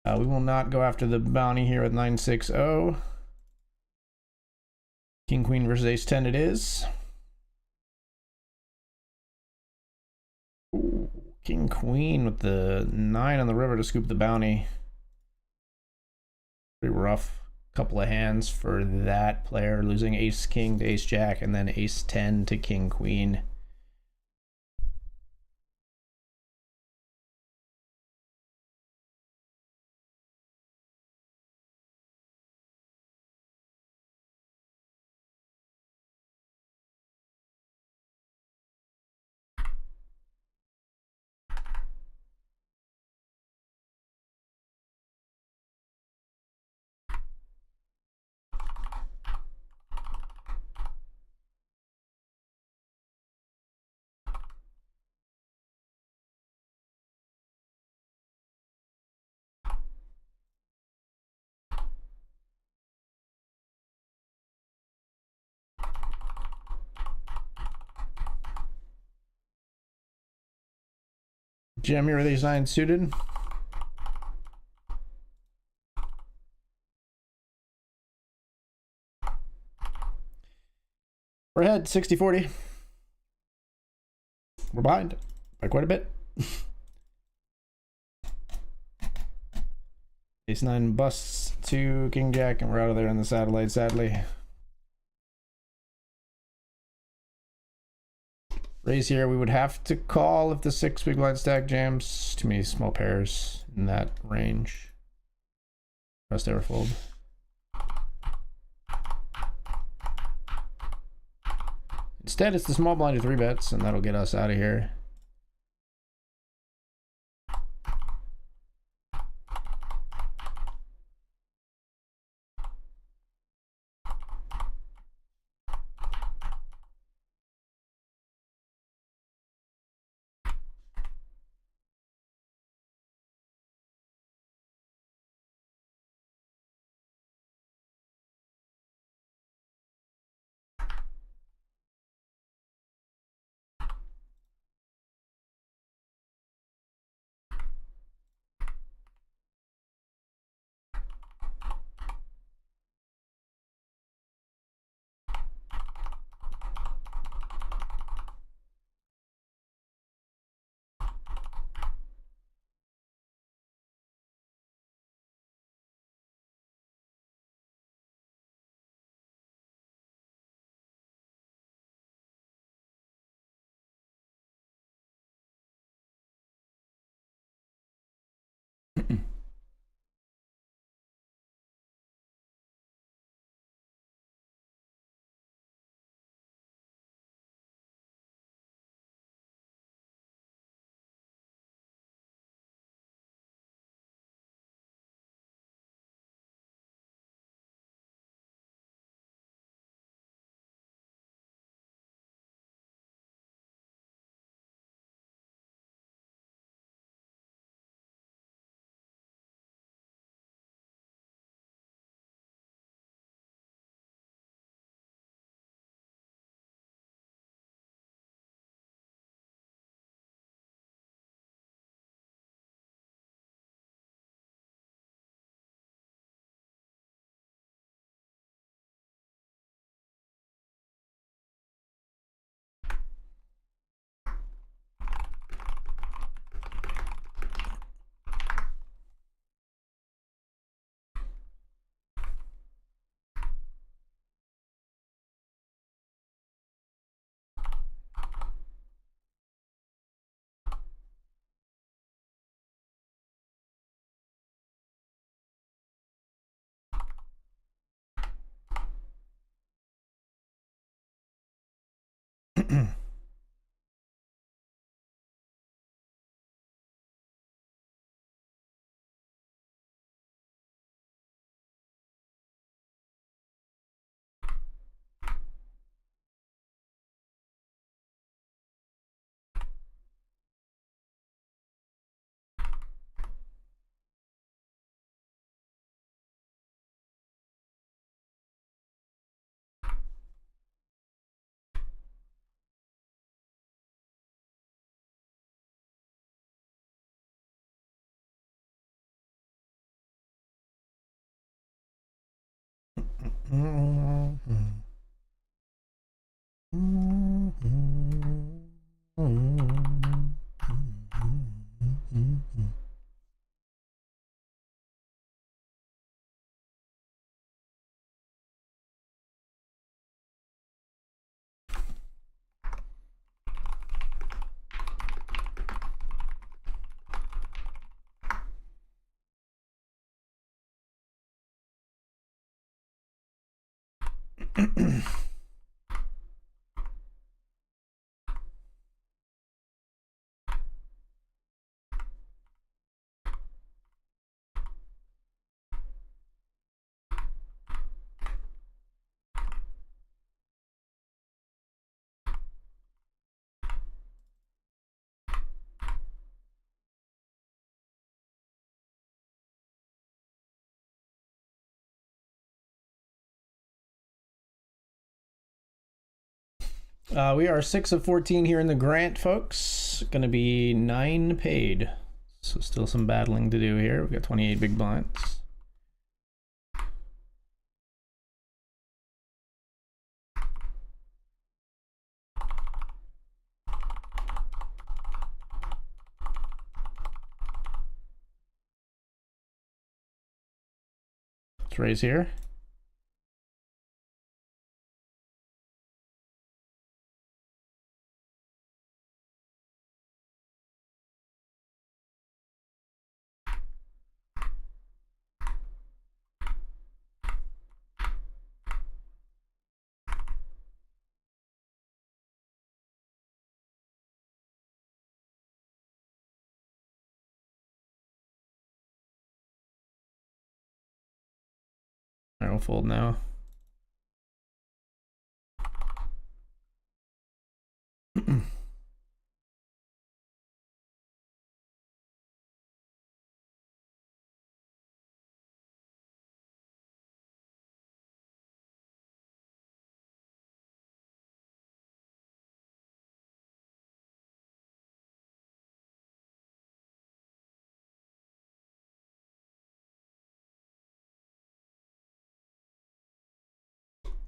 We will not go after the bounty here with 960. King queen versus ace 10 it is. Ooh, king queen with the 9 on the river to scoop the bounty. Pretty rough couple of hands for that player, losing ace king to ace jack and then ace 10 to king queen. Jam here with ace 9 suited. We're ahead 60-40. We're behind by quite a bit. Ace 9 busts to king jack and we're out of there in the satellite, sadly. Raise here, we would have to call if the 6 big blind stack jams. Too many small pairs in that range. Trust ever fold. Instead, it's the small blind to 3 bets, and that'll get us out of here. We are 6 of 14 here in the Grant, folks. Going to be 9 paid. So still some battling to do here. We've got 28 big blinds. Let's raise here. I will fold now.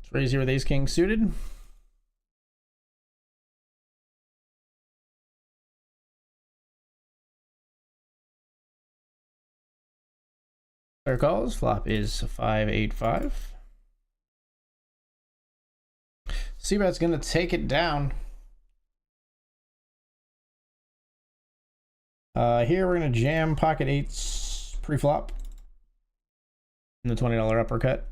Let's raise here with ace king suited. Fair calls. Flop is 5-8-5. C-bet's gonna take it down. Here we're gonna jam pocket eights pre-flop. And the $20 uppercut.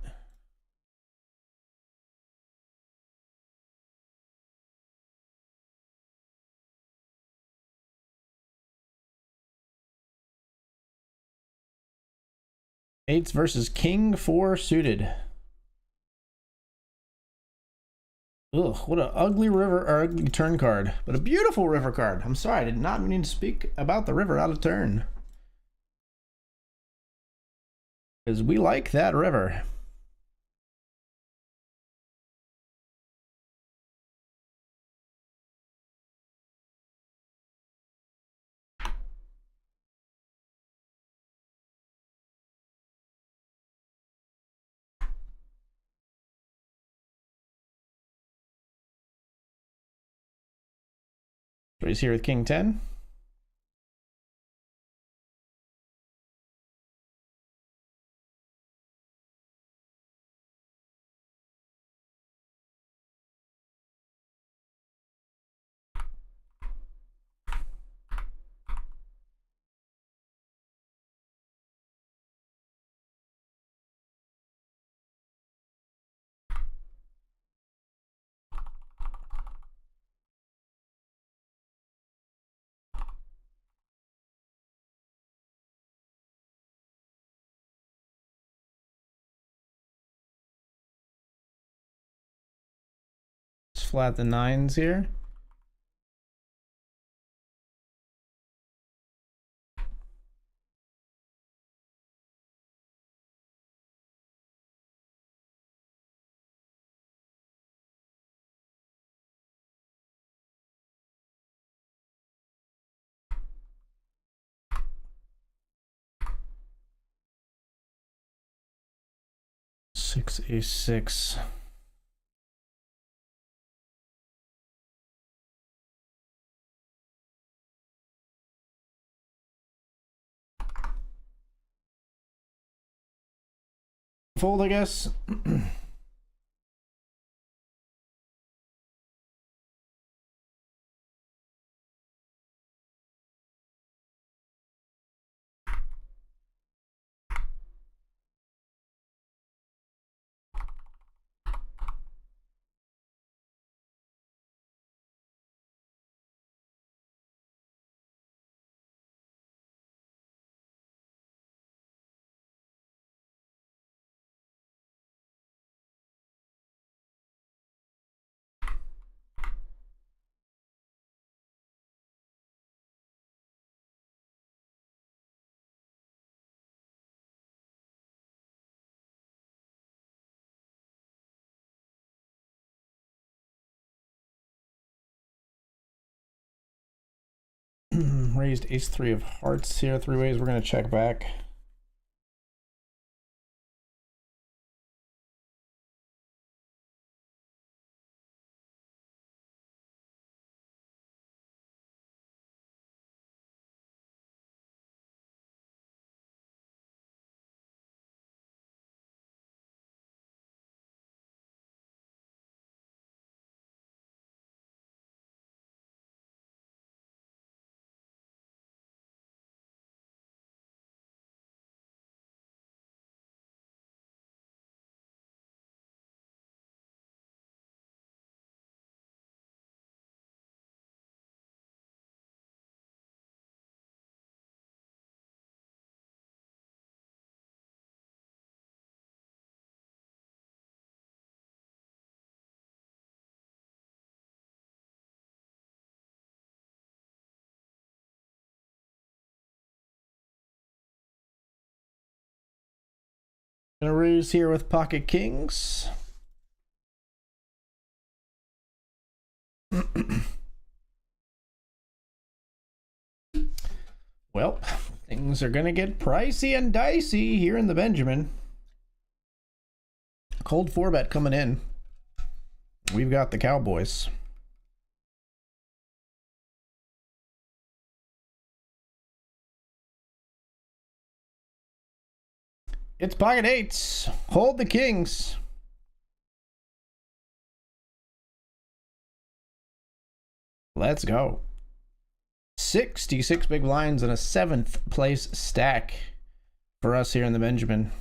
Eights versus king 4 suited. Ugh, what an ugly river or ugly turn card, but a beautiful river card. I'm sorry, I did not mean to speak about the river out of turn. Because we like that river. Raise here with king 10. flat the nines here. Six, ace, six. Fold, I guess. Raised ace three of hearts here. Three ways. We're going to check back. Gonna raise here with pocket kings. Well, things are gonna get pricey and dicey here in the Benjamin. Cold 4-bet coming in. We've got the Cowboys. It's pocket eights. Hold the kings. Let's go. 66 big blinds and a 7th place stack for us here in the Benjamin.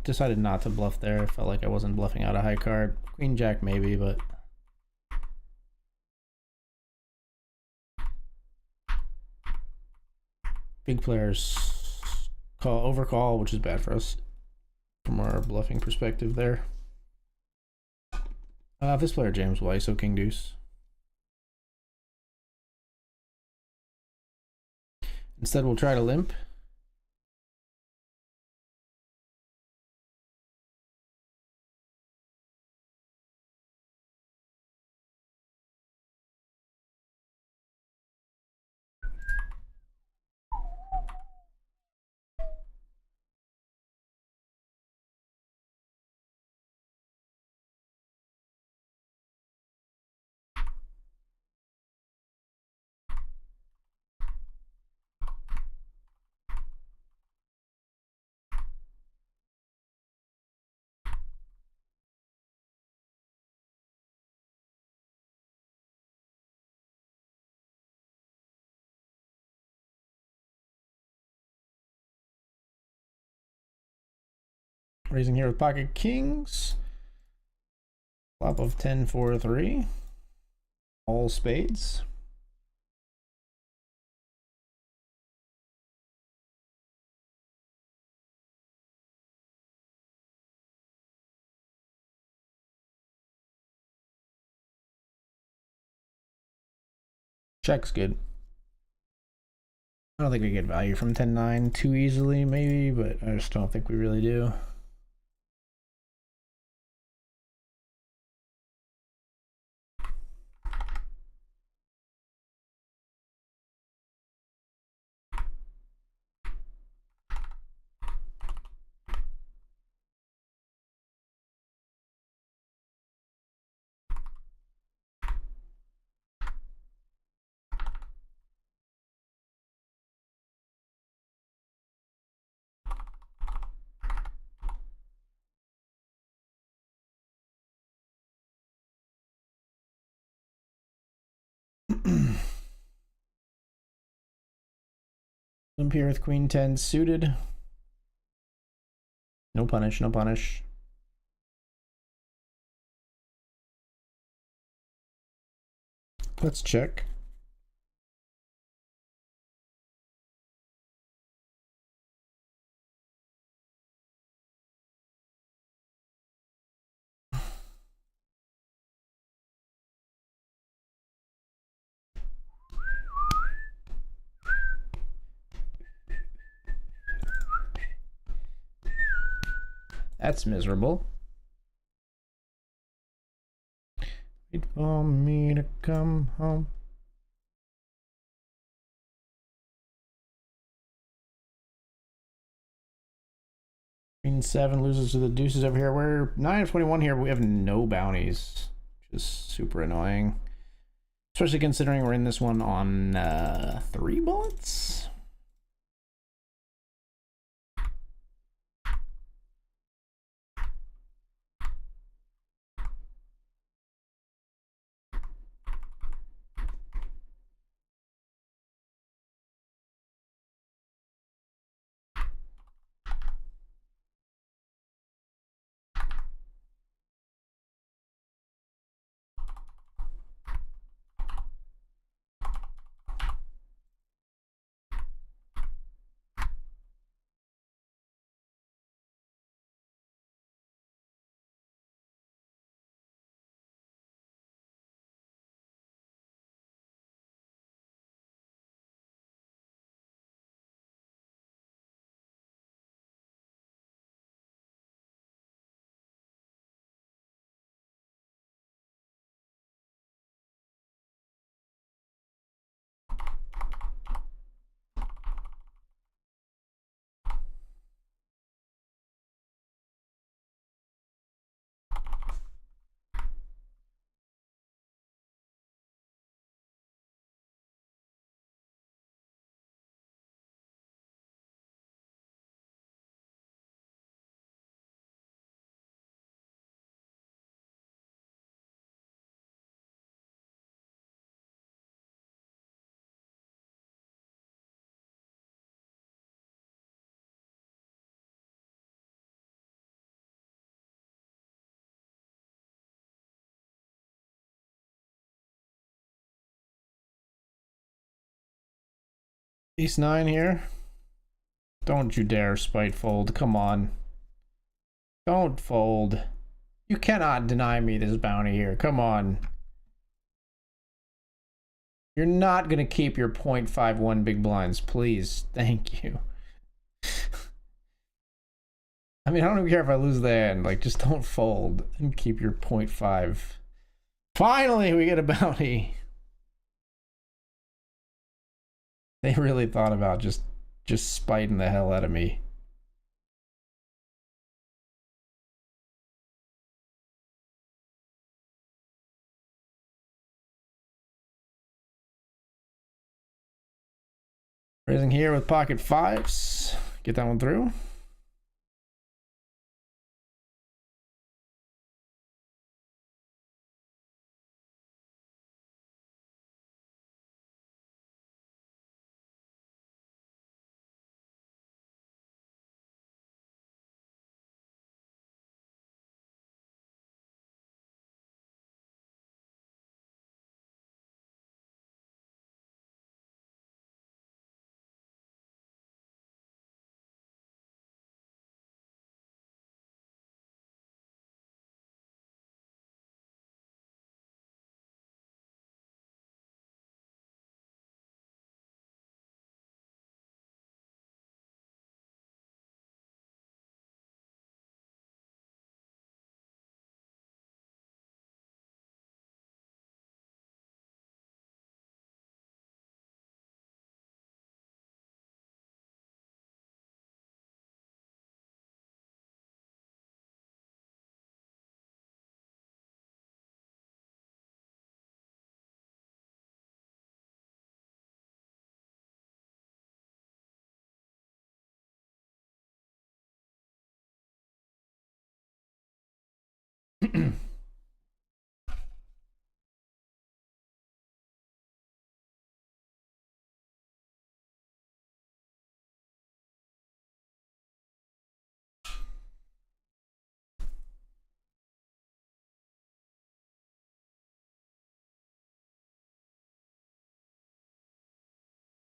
Decided not to bluff there. I felt like I wasn't bluffing out a high card. Queen Jack maybe, but big players call overcall, which is bad for us from our bluffing perspective there. This player jams will ISO King Deuce. Instead, we'll try to limp. Raising here with pocket kings. Flop of 10-4-3. All spades. Check's good. I don't think we get value from 10-9 too easily, maybe, but I just don't think we really do. Limp here with queen 10 suited. No punish, no punish. Let's check. That's miserable. Wait for me to come home. Queen 7 loses to the deuces over here. We're 9 of 21 here, but we have no bounties, which is super annoying. Especially considering we're in this one on 3 bullets. Ace 9 here. Don't you dare spite fold. Come on. Don't fold. You cannot deny me this bounty here. Come on. You're not going to keep your 0.51 big blinds. Please. Thank you. I mean, I don't even care if I lose the hand. Like, just don't fold and keep your 0.5. Finally, we get a bounty. They really thought about just spiting the hell out of me. Raising here with pocket fives. Get that one through.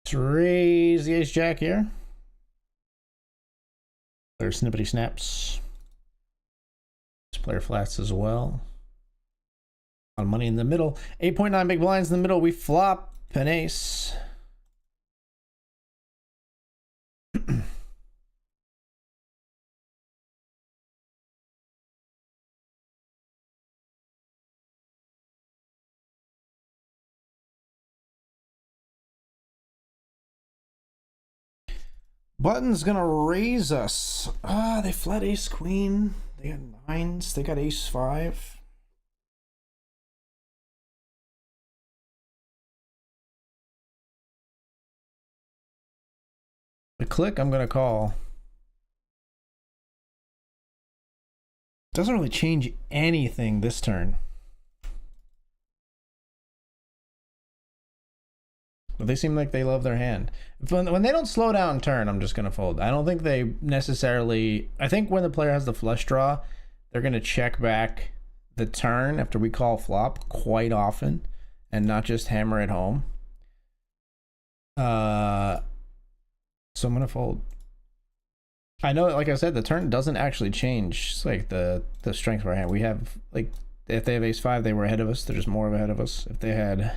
Let's raise the ace jack here. Player snippety snaps. This player flats as well. On money in the middle. 8.9 big blinds in the middle. We flop an ace. Button's gonna raise us. They flat ace queen. They got nines. They got ace five. The click I'm gonna call. Doesn't really change anything this turn. But they seem like they love their hand. When they don't slow down turn, I'm just going to fold. I don't think they necessarily... I think when the player has the flush draw, they're going to check back the turn after we call flop quite often and not just hammer it home. So I'm going to fold. I know, like I said, the turn doesn't actually change. It's like the strength of our hand. We have, like, if they have ace five, they were ahead of us. They're just more ahead of us. If they had...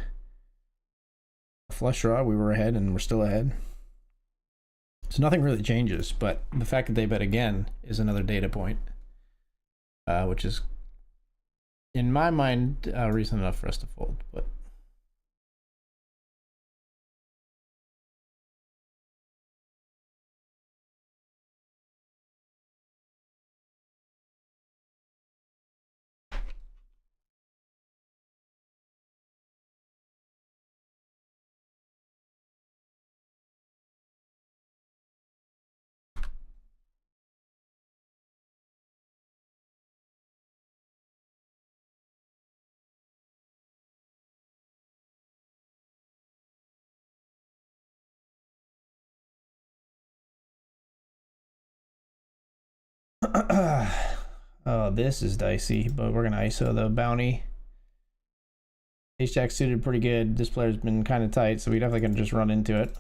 flush draw, we were ahead and we're still ahead. So nothing really changes, but the fact that they bet again is another data point, which is, in my mind, reason enough for us to fold. But oh, this is dicey, but we're gonna ISO the bounty. Ace jack suited pretty good. This player's been kind of tight, so we definitely gonna just run into it.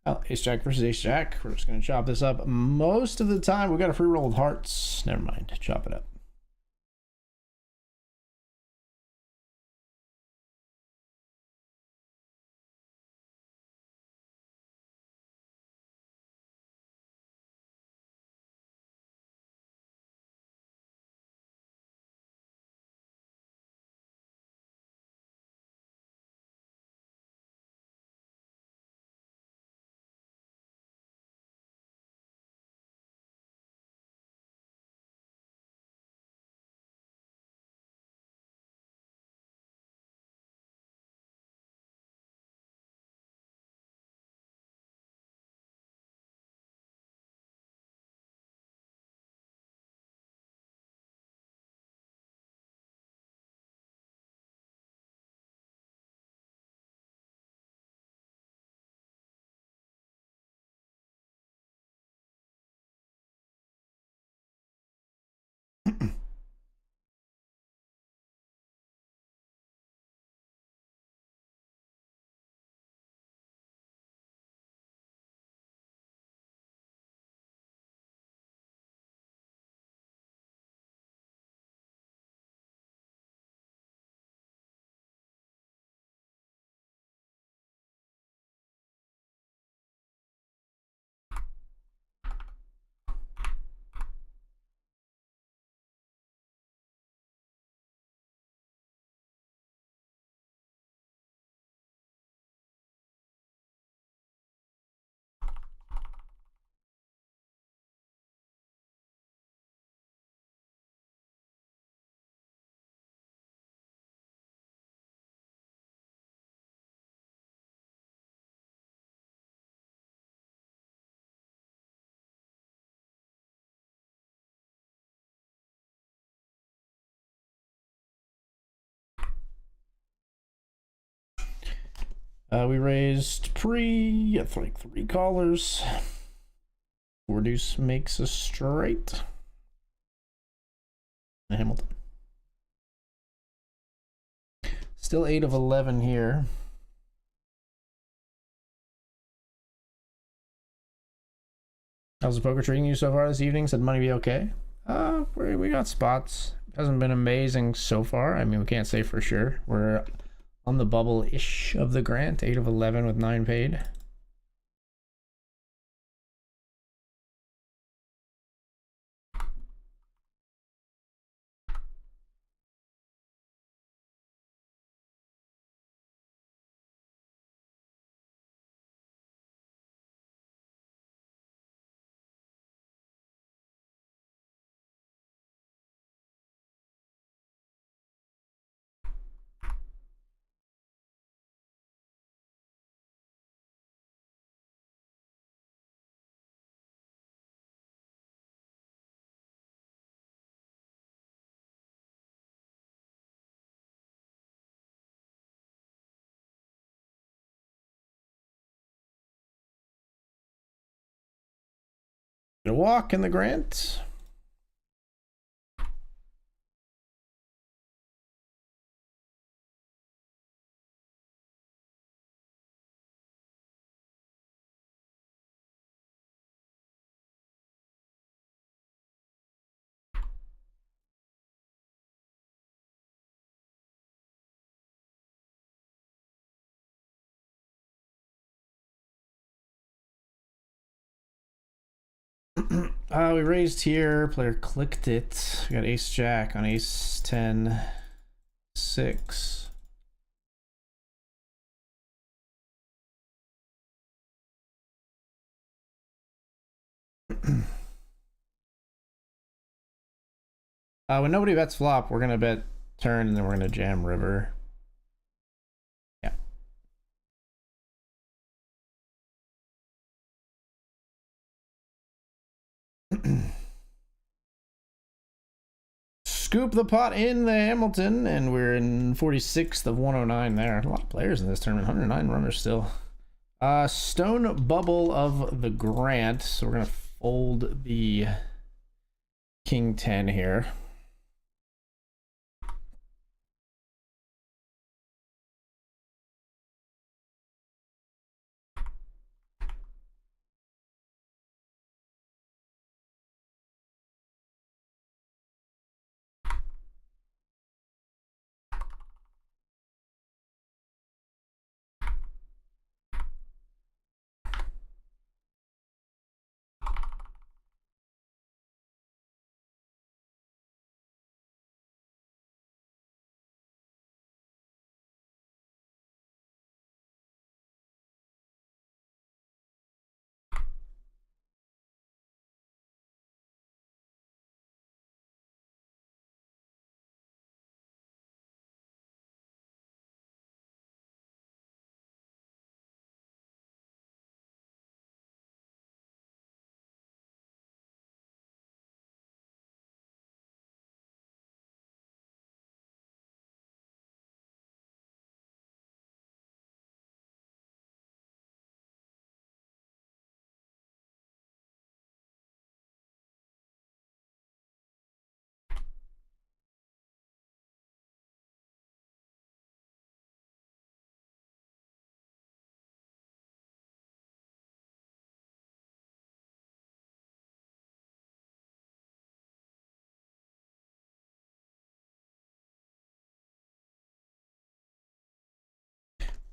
Well, ace jack versus ace jack. We're just going to chop this up. Most of the time, we got a free roll of hearts. Never mind. Chop it up. We raised pre, like 3 callers. 4 deuce makes a straight. Hamilton. Still 8 of 11 here. How's the poker treating you so far this evening? Said money be okay? We got spots. Hasn't been amazing so far. I mean, we can't say for sure. We're on the bubble-ish of the grant. 8 of 11 with 9 paid. A walk in the grant. We raised here. Player clicked it. We got ace jack on ace 10 6. When nobody bets flop, we're gonna bet turn and then we're gonna jam river. Yeah. Scoop the pot in the Hamilton, and we're in 46th of 109 there. A lot of players in this tournament. 109 runners still. Stone bubble of the grant. So we're gonna fold the king 10 here.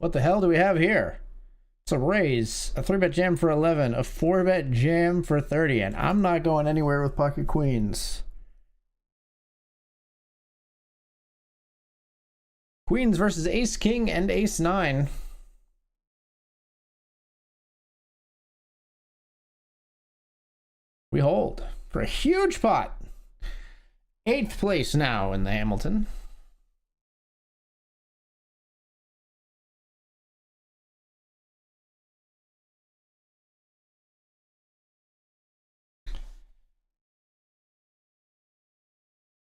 What the hell do we have here? It's a raise, a 3-bet jam for 11, a 4-bet jam for 30, and I'm not going anywhere with pocket queens. Queens versus ace king and ace 9. We hold for a huge pot. 8th place now in the Hamilton.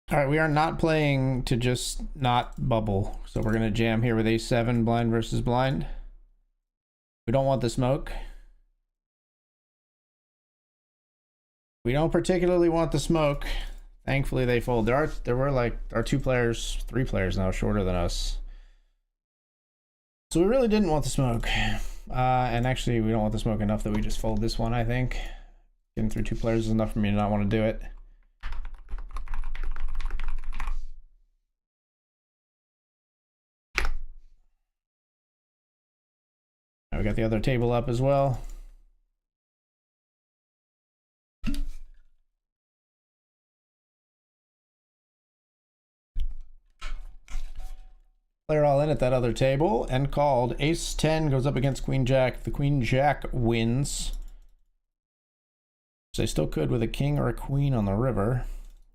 All right, we are not playing to just not bubble. So we're going to jam here with ace 7, blind versus blind. We don't want the smoke. We don't particularly want the smoke. Thankfully, they fold. There were like our 2 players, 3 players now shorter than us. So we really didn't want the smoke. And actually, we don't want the smoke enough that we just fold this one, I think. Getting through 2 players is enough for me to not want to do it. We got the other table up as well. Player all in at that other table and called. Ace 10 goes up against Queen Jack. The Queen Jack wins. So they still could with a king or a queen on the river.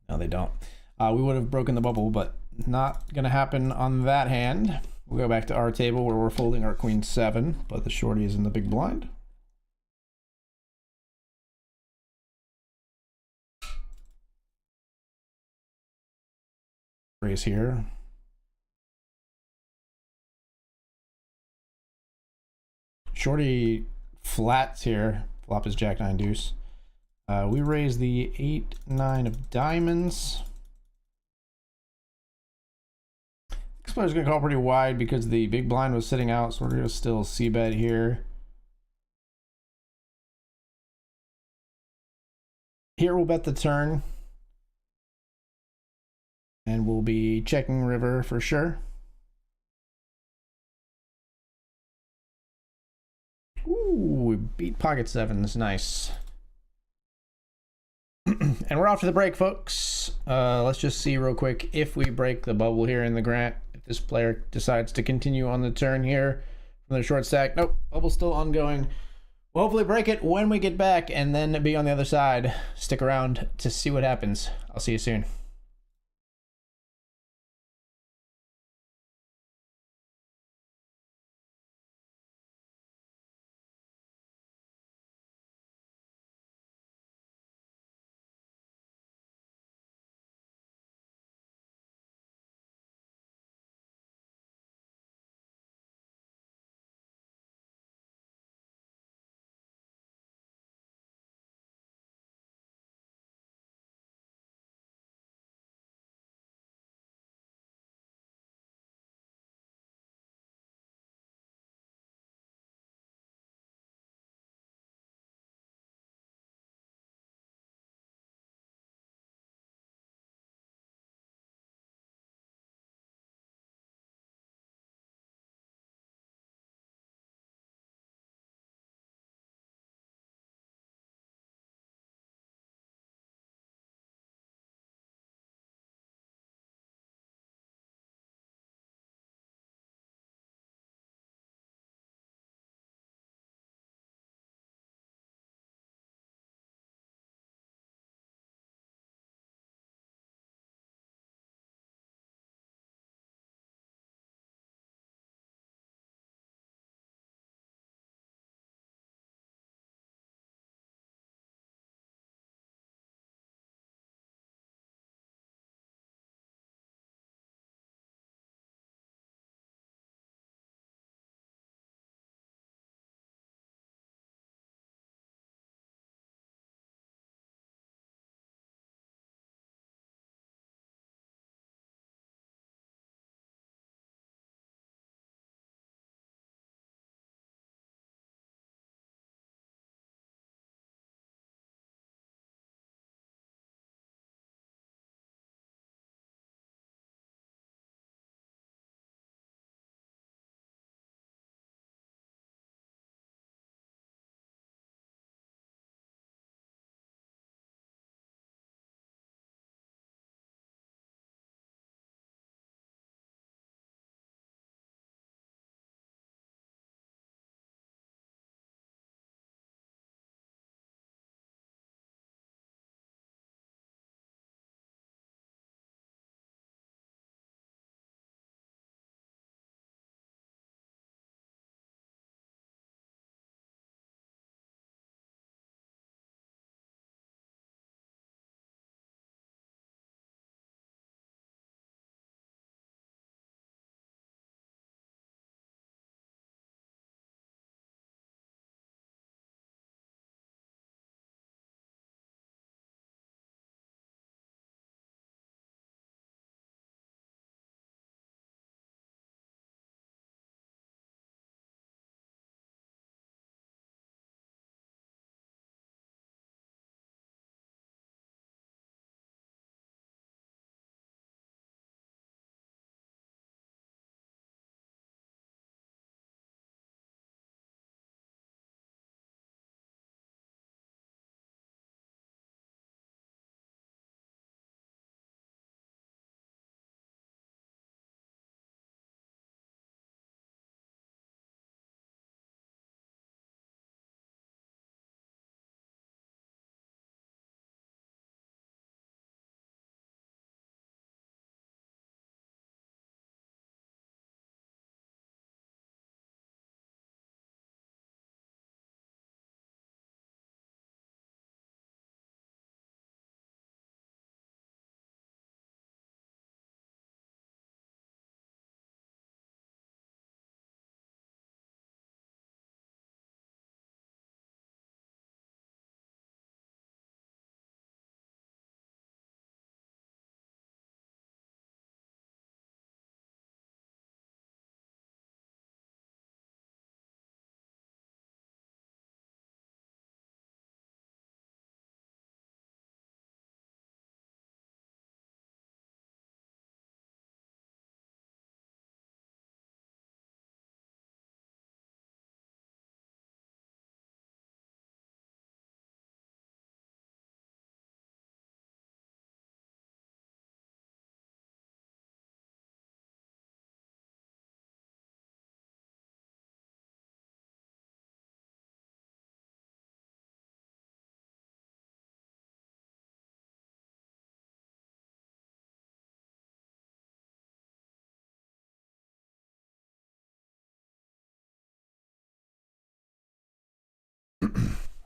No, they don't. We would have broken the bubble, but not going to happen on that hand. We'll go back to our table where we're folding our Queen 7, but the shorty is in the big blind. Raise here. Shorty flats here. Flop is Jack 9 deuce. We raise the 8 9 of diamonds. This player's gonna call pretty wide because the big blind was sitting out, so we're gonna still c-bet here. Here we'll bet the turn. And we'll be checking river for sure. Ooh, we beat pocket 7s, nice. And we're off to the break, folks. Let's just see real quick if we break the bubble here in the Grant. If this player decides to continue on the turn here from the short stack. Nope, bubble's still ongoing. We'll hopefully break it when we get back and then be on the other side. Stick around to see what happens. I'll see you soon.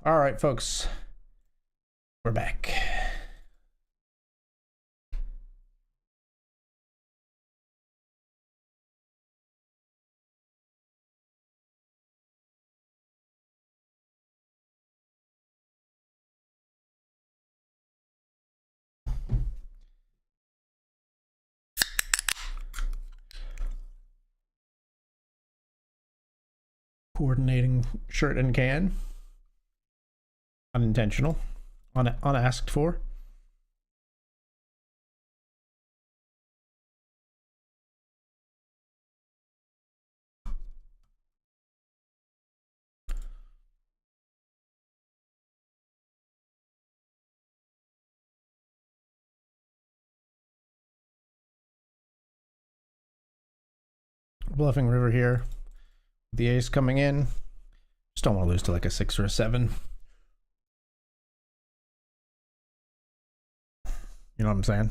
All right, folks, we're back. Coordinating shirt and can. Unintentional. Unasked for. Bluffing river here. The ace coming in. Just don't want to lose to like a 6 or a 7. You know what I'm saying?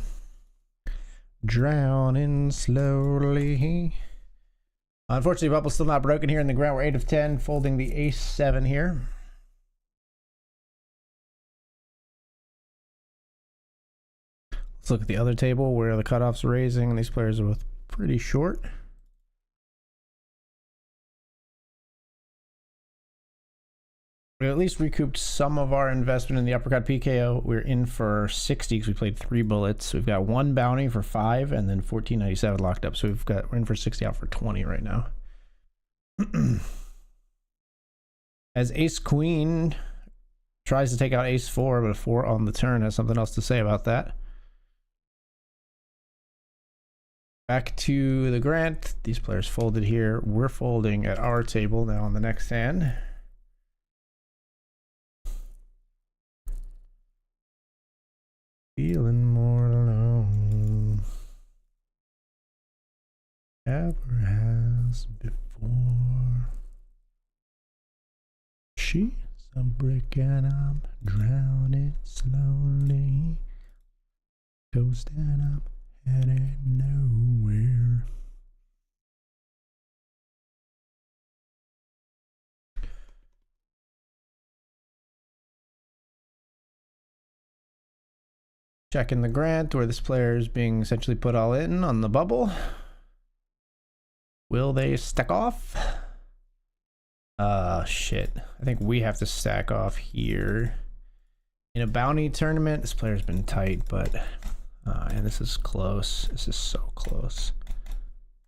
Drowning slowly. Unfortunately, bubble's still not broken here in the ground. We're 8 of 10, folding the ace 7 here. Let's look at the other table where the cutoff's raising and these players are both pretty short. We at least recouped some of our investment in the uppercut PKO. We're in for 60 because we played 3 bullets. We've got 1 bounty for 5 and then 1497 locked up. So we're in for 60 out for 20 right now. As ace queen tries to take out ace 4, but a 4 on the turn has something else to say about that. Back to the Grant. These players folded here. We're folding at our table now on the next hand. Feeling more alone ever has before. She's a brick and I'm drowning slowly. Coasting up, headed nowhere. Checking the Grant where this player is being essentially put all in on the bubble. Will they stack off? Shit. I think we have to stack off here. In a bounty tournament, this player's been tight, but and this is close. This is so close.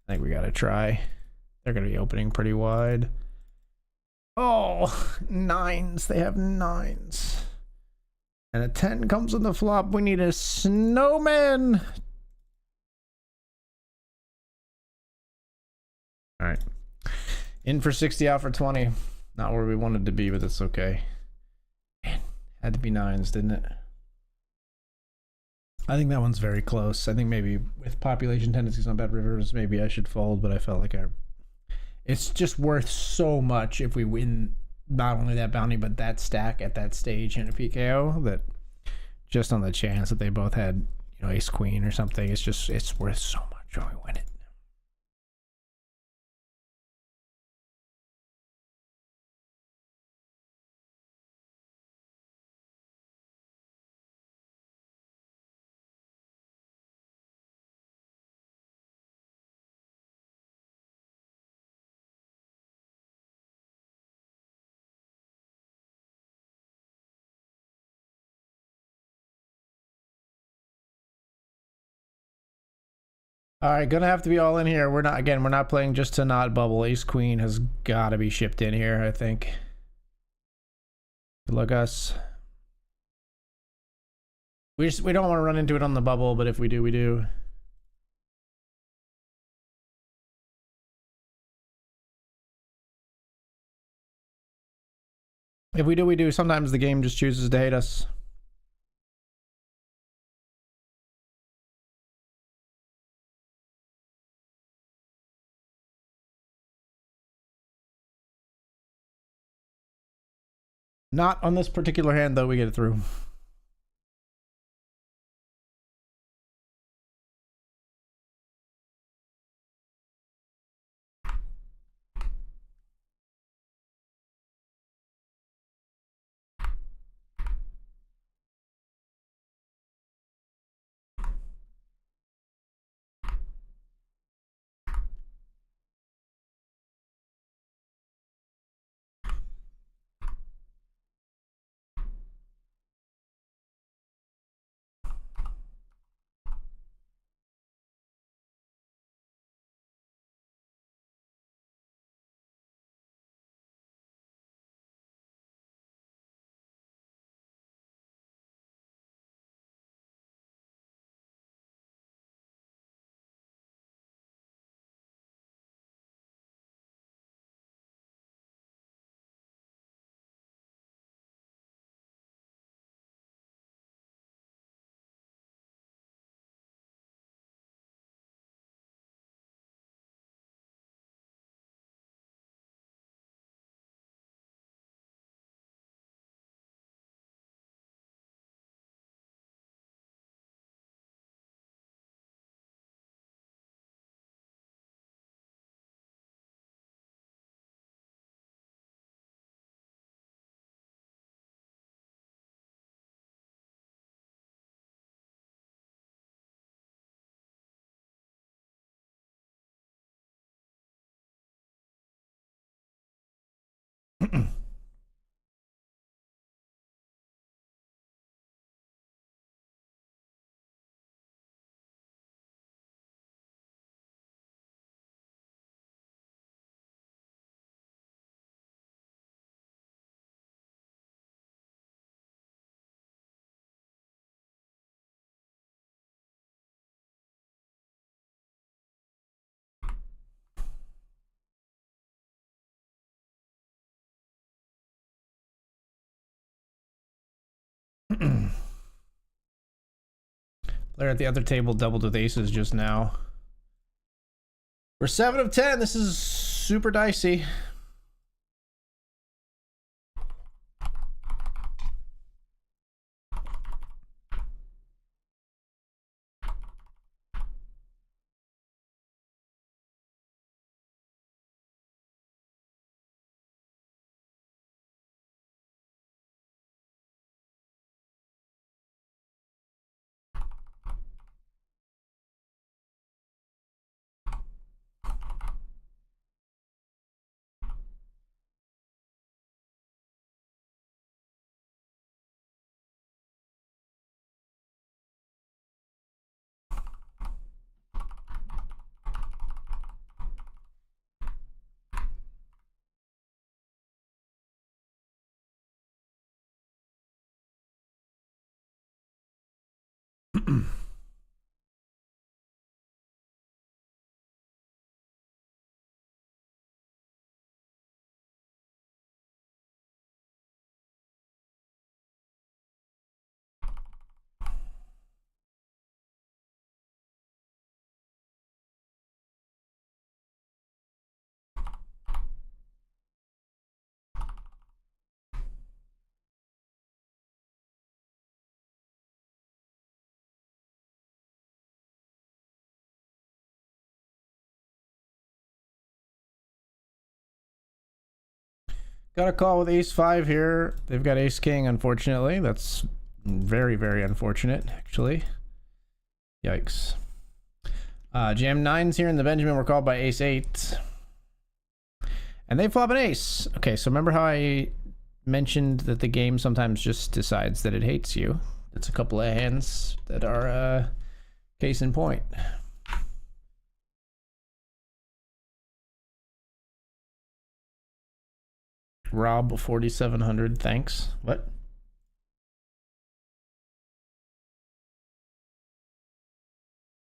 I think we gotta try. They're gonna be opening pretty wide. Oh, 9s. They have 9s. And a 10 comes on the flop. We need a snowman. All right. In for 60, out for 20. Not where we wanted to be, but that's okay. Man, had to be 9s, didn't it? I think that one's very close. I think maybe with population tendencies on BetRivers, maybe I should fold, but I felt like it's just worth so much if we win not only that bounty, but that stack at that stage in a PKO, that just on the chance that they both had, you know, ace queen or something, it's worth so much when we win it. All right, gonna have to be all in here. We're not playing just to not bubble. Ace queen has got to be shipped in here, I think. Good luck, us. We don't want to run into it on the bubble, but if we do, we do. If we do, we do. Sometimes the game just chooses to hate us. Not on this particular hand, though. We get it through. Player at the other table doubled with aces just now. We're 7 of 10. This is super dicey. Got a call with ace 5 here. They've got ace king, unfortunately. That's very, very unfortunate, actually. Yikes. Jam 9s here in the Benjamin were called by ace 8. And they flop an ace. Okay, so remember how I mentioned that the game sometimes just decides that it hates you? It's a couple of hands that are case in point. Rob 4700, thanks. What?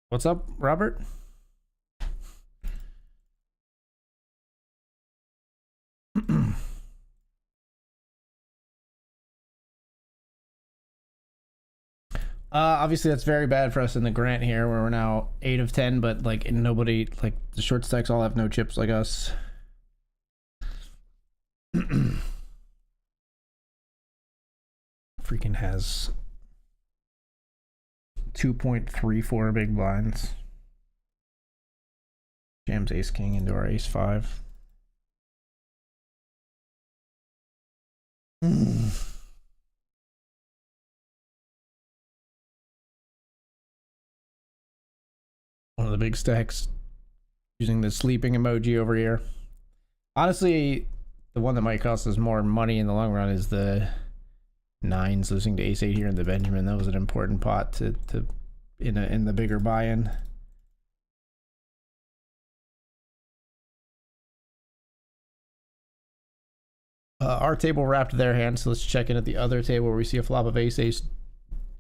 What's up, Robert? Obviously that's very bad for us in the Grant here, where we're now 8 of 10, but like nobody, like the short stacks all have no chips like us. Freaking has 2.34 big blinds. Jams ace king into our ace 5. One of the big stacks using the sleeping emoji over here. Honestly, the one that might cost us more money in the long run is the 9s losing to ace 8 here in the Benjamin. That was an important pot to in the bigger buy-in. Our table wrapped their hand, so let's check in at the other table where we see a flop of ace ace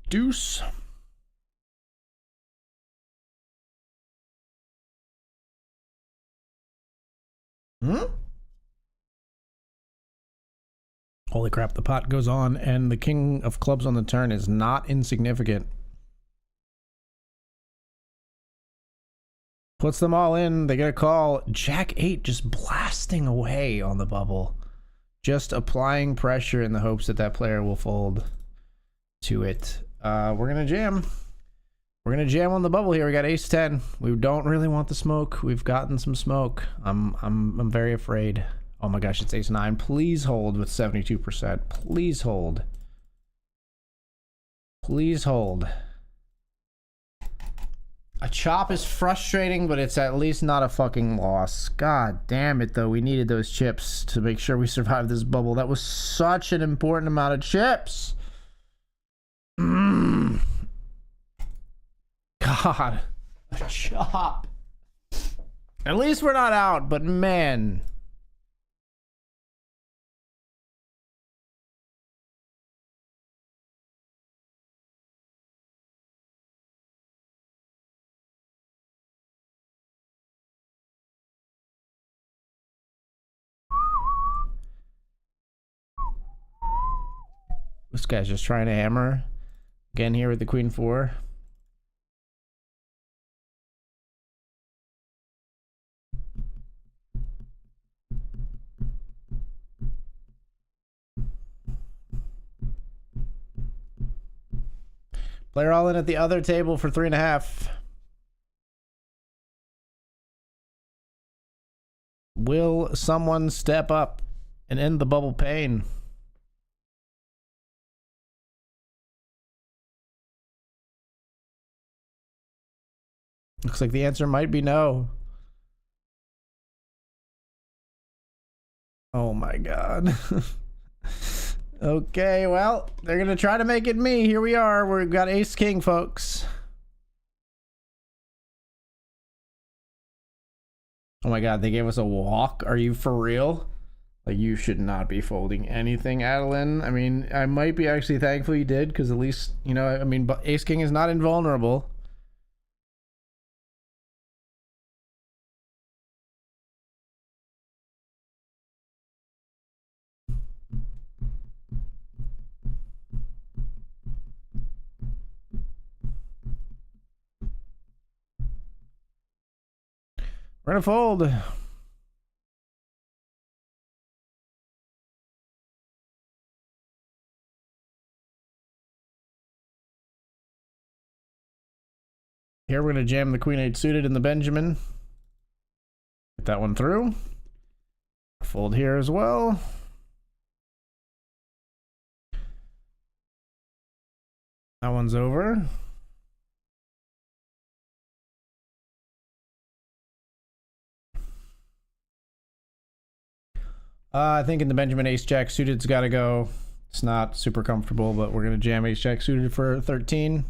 deuce. Holy crap, the pot goes on, and the king of clubs on the turn is not insignificant. Puts them all in, they get a call. Jack 8 just blasting away on the bubble. Just applying pressure in the hopes that that player will fold to it. We're gonna jam. We're gonna jam on the bubble here. We got ace 10. We don't really want the smoke. We've gotten some smoke. I'm very afraid. Oh my gosh, it's ace 9. Please hold with 72%. Please hold. Please hold. A chop is frustrating, but it's at least not a fucking loss. God damn it, though. We needed those chips to make sure we survived this bubble. That was such an important amount of chips. God. A chop. At least we're not out, but man. This guy's just trying to hammer. Again here with the queen 4. Player all in at the other table for 3.5. Will someone step up and end the bubble pain? Looks like the answer might be no. Oh my god. Okay, well, they're gonna try to make it me. Here we are. We've got ace king, folks. Oh my god, they gave us a walk. Are you for real? Like, you should not be folding anything, Adeline. I mean, I might be actually thankful you did, because at least, you know, I mean, but ace king is not invulnerable. We're gonna fold. Here we're gonna jam the queen 8 suited in the Benjamin. Get that one through. Fold here as well. That one's over. I think in the Benjamin ace jack suited's got to go. It's not super comfortable, but we're going to jam ace jack suited for 13.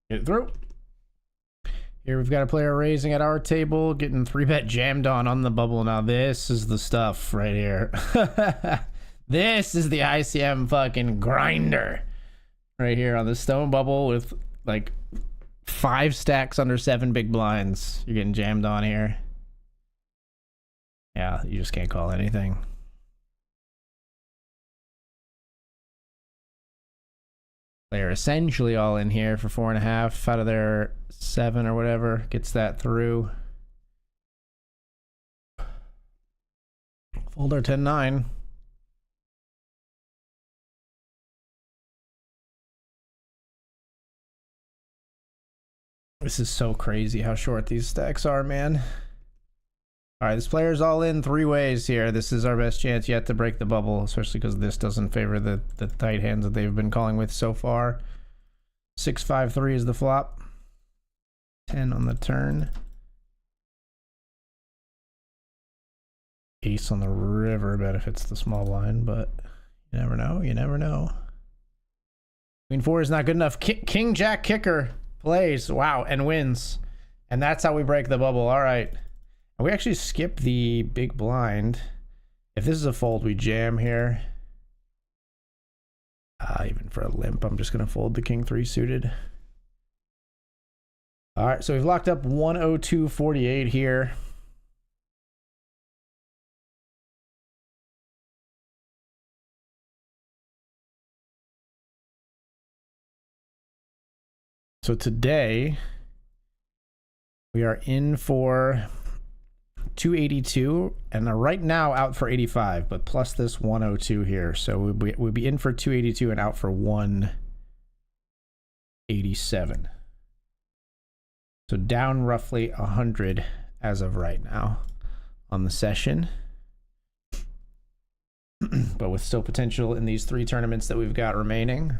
Get it through. Here we've got a player raising at our table, getting 3-bet jammed on the bubble. Now this is the stuff right here. This is the ICM fucking grinder. Right here on the stone bubble with like 5 stacks under 7 big blinds. You're getting jammed on here. Yeah, you just can't call anything. They're essentially all in here for 4.5 out of their 7 or whatever. Gets that through. Fold our 10-9. This is so crazy how short these stacks are, man. All right, this player's all in 3 ways here. This is our best chance yet to break the bubble, especially because this doesn't favor the tight hands that they've been calling with so far. 6-5-3 is the flop. 10 on the turn. Ace on the river benefits the small blind, but you never know. You never know. Queen 4 is not good enough. King Jack kicker plays. Wow, and wins. And that's how we break the bubble. All right. We actually skip the big blind. If this is a fold, we jam here. Even for a limp, I'm just going to fold the king 3 suited. All right, so we've locked up 102.48 here. So today we are in for 282 and are right now out for 85, but plus this 102 here, so we'll be in for 282 and out for 187. So down roughly 100 as of right now on the session, but with still potential in these 3 tournaments that we've got remaining.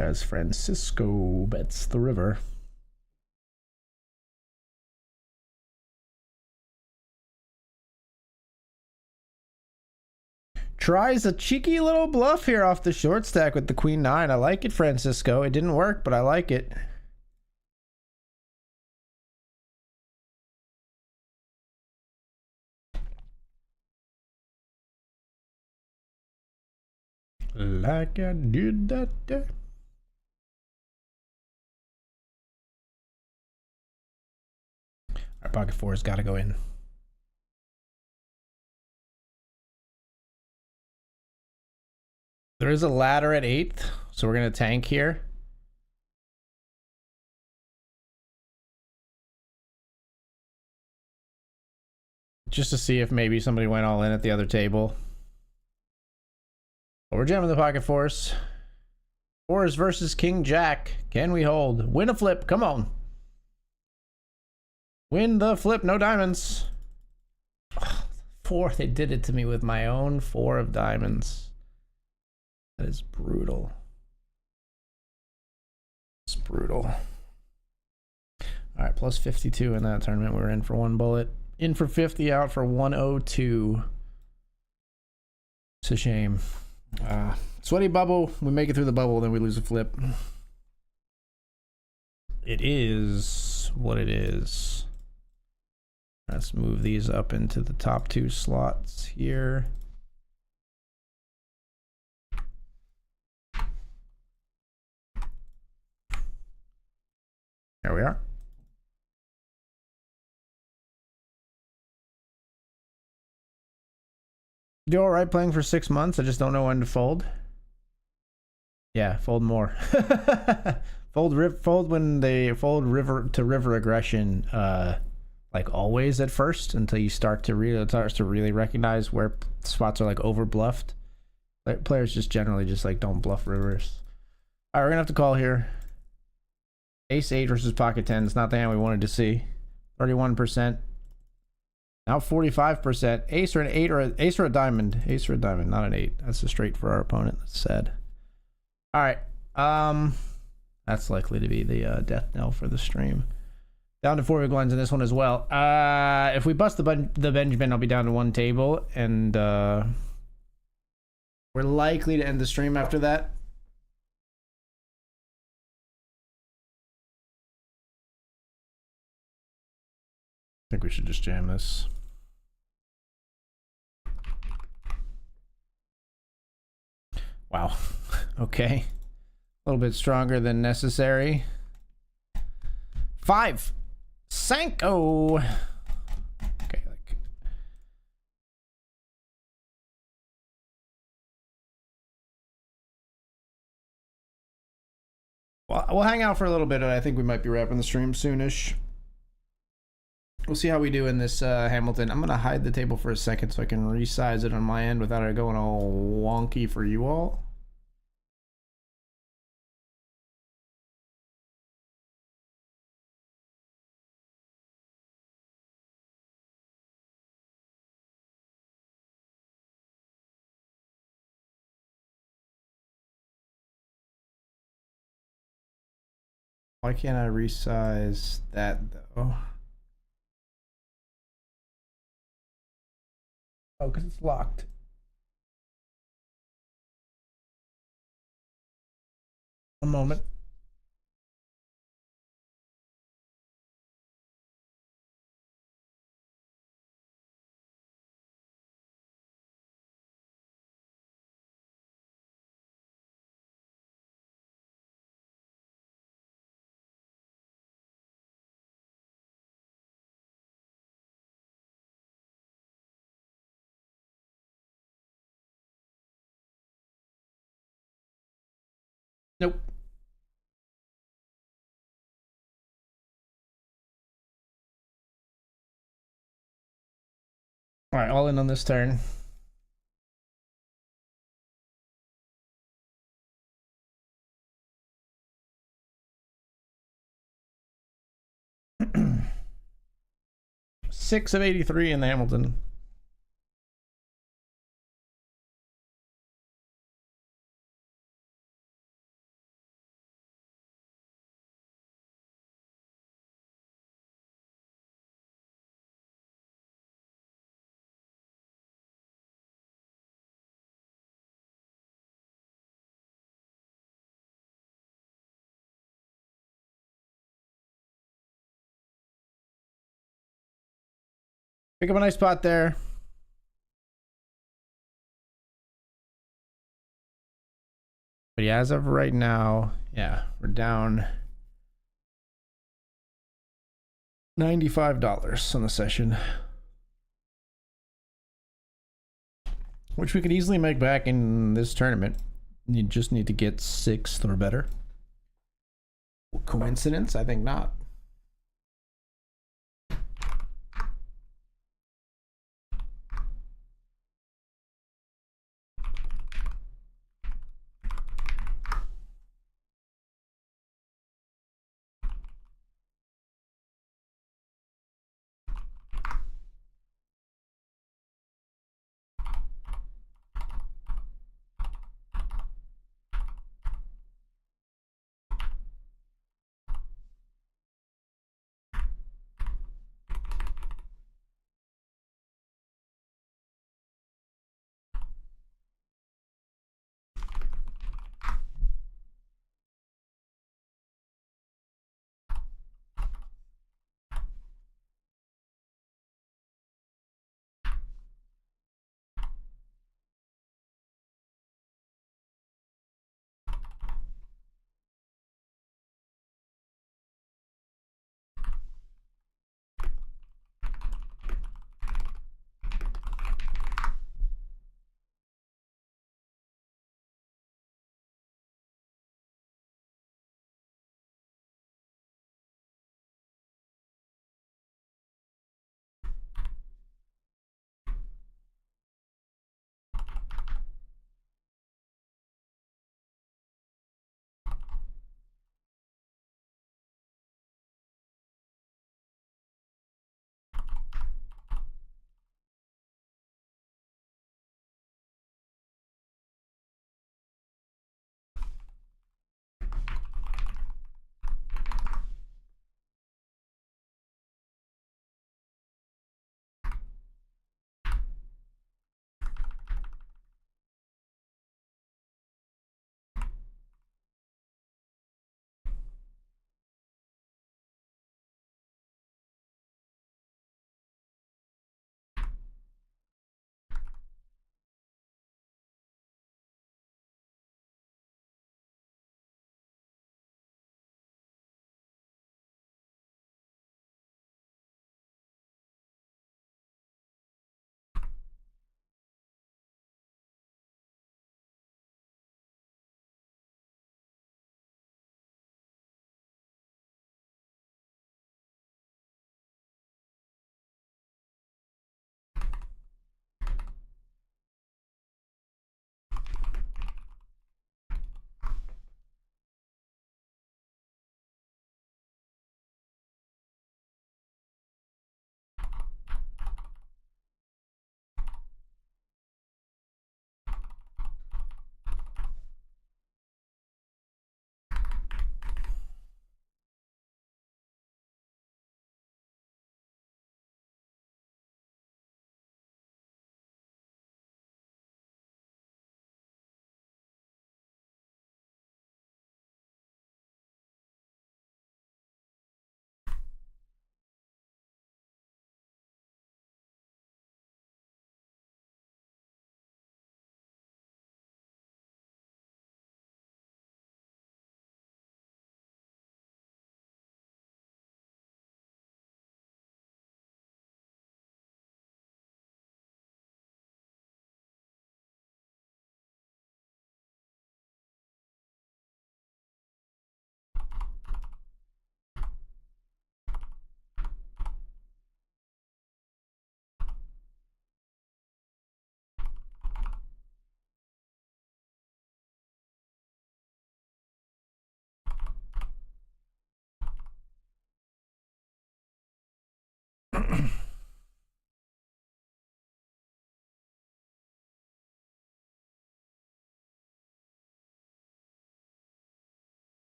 As Francisco bets the river. Tries a cheeky little bluff here off the short stack with the queen 9. I like it, Francisco. It didn't work, but I like it. Like I did that day. Our pocket four's got to go in. There is a ladder at 8th, so we're going to tank here. Just to see if maybe somebody went all in at the other table. But we're jamming the pocket fours. Fours versus King Jack. Can we hold? Win a flip. Come on. Win the flip. No diamonds. Oh, 4. They did it to me with my own 4 of diamonds. That is brutal. It's brutal. All right, plus 52 in that tournament. We're in for 1 bullet. In for 50, out for 102. It's a shame. Sweaty bubble. We make it through the bubble, then we lose a flip. It is what it is. Let's move these up into the top 2 slots here. There we are. Do all right playing for 6 months. I just don't know when to fold. Yeah, fold more. fold when they fold river to river aggression. Like always at first, until you start to really recognize where spots are like over bluffed. Like, players just generally just like don't bluff rivers. All right, we're gonna have to call here. Ace 8 versus pocket 10. It's not the hand we wanted to see. 31%. Now 45%. Ace or an 8 or ace or a diamond. Ace or a diamond, not an 8. That's a straight for our opponent. That's sad. All right. That's likely to be the death knell for the stream. Down to 4 big blinds in this one as well. If we bust the Benjamin, I'll be down to 1 table, and we're likely to end the stream after that. I think we should just jam this. Wow. Okay. A little bit stronger than necessary. 5. Sanko. Okay, like. Well, we'll hang out for a little bit, and I think we might be wrapping the stream soonish. We'll see how we do in this Hamilton. I'm going to hide the table for a second so I can resize it on my end without it going all wonky for you all. Why can't I resize that though? Oh, because it's locked. A moment. Nope. All right, all in on this turn. Six of 83 in the Hamilton. Pick up a nice spot there. But yeah, as of right now, yeah, we're down $95 on the session, which we could easily make back in this tournament. You just need to get 6th or better. Coincidence? I think not.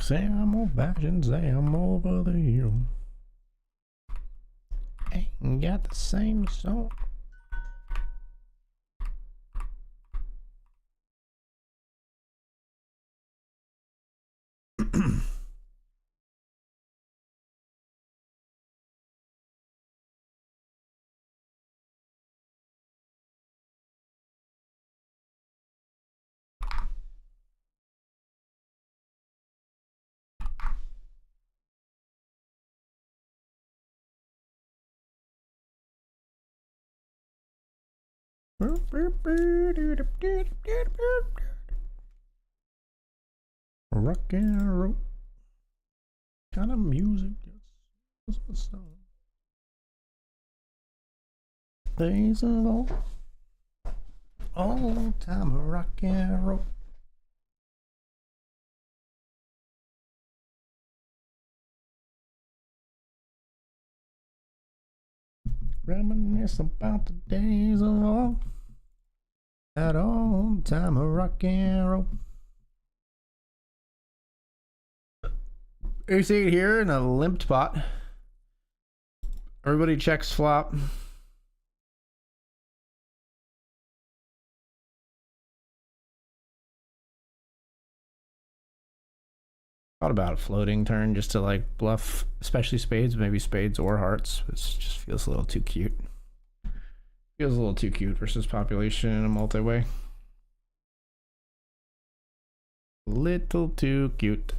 Say I'm old fashioned, say I'm over the hill. Ain't got the same song. Rock and roll. Kind of music. Days of old time rock and roll. Reminisce about the days of old. That old time of rock and roll. You see it here in a limped pot. Everybody checks flop. Thought about a floating turn just to like bluff, especially spades, maybe spades or hearts. It just feels a little too cute. Feels a little too cute versus population in a multi-way. Little too cute.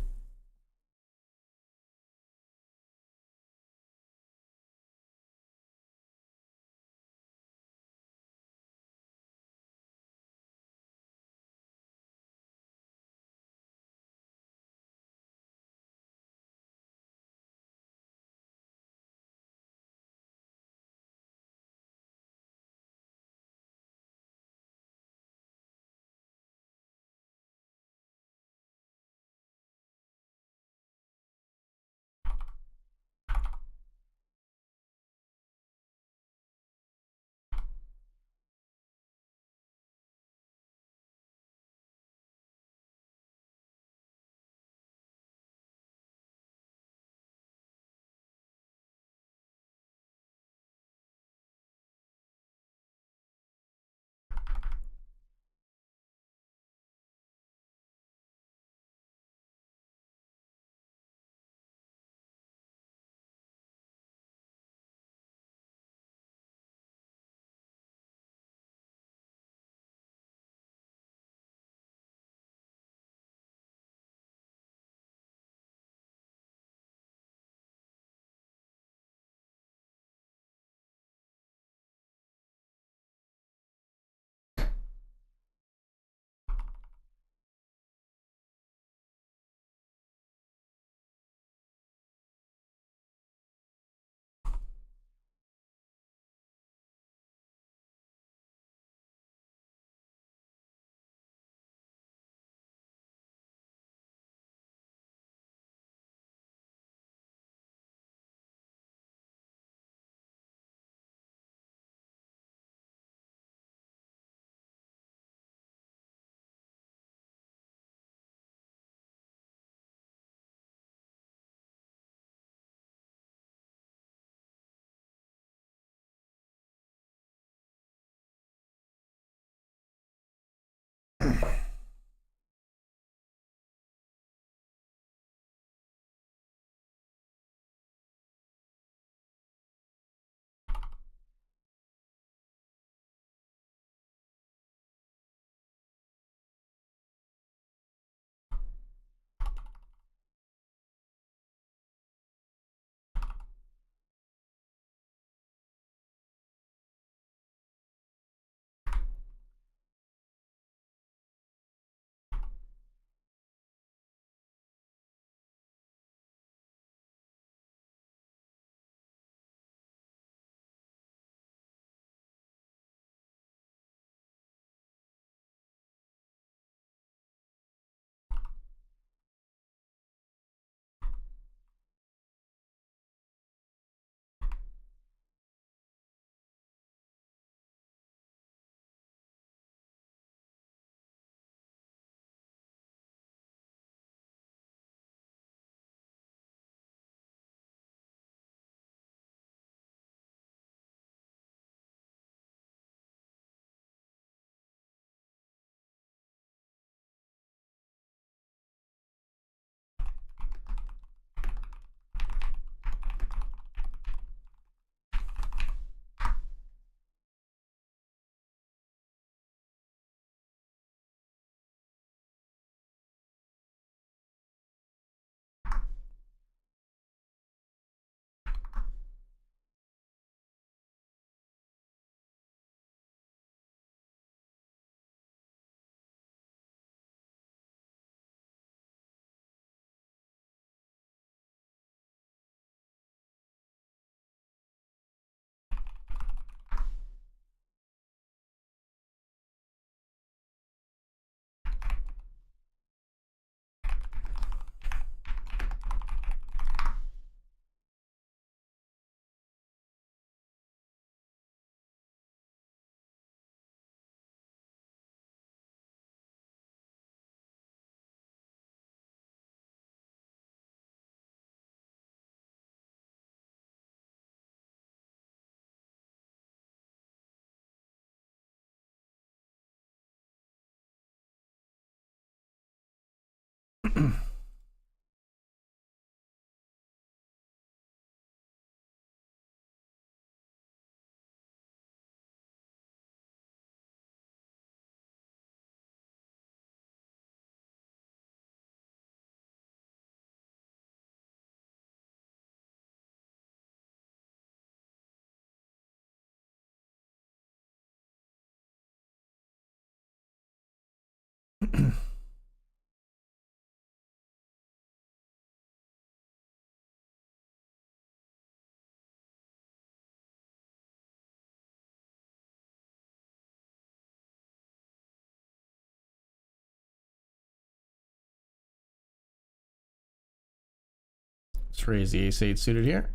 Let's raise the ace-8 suited here.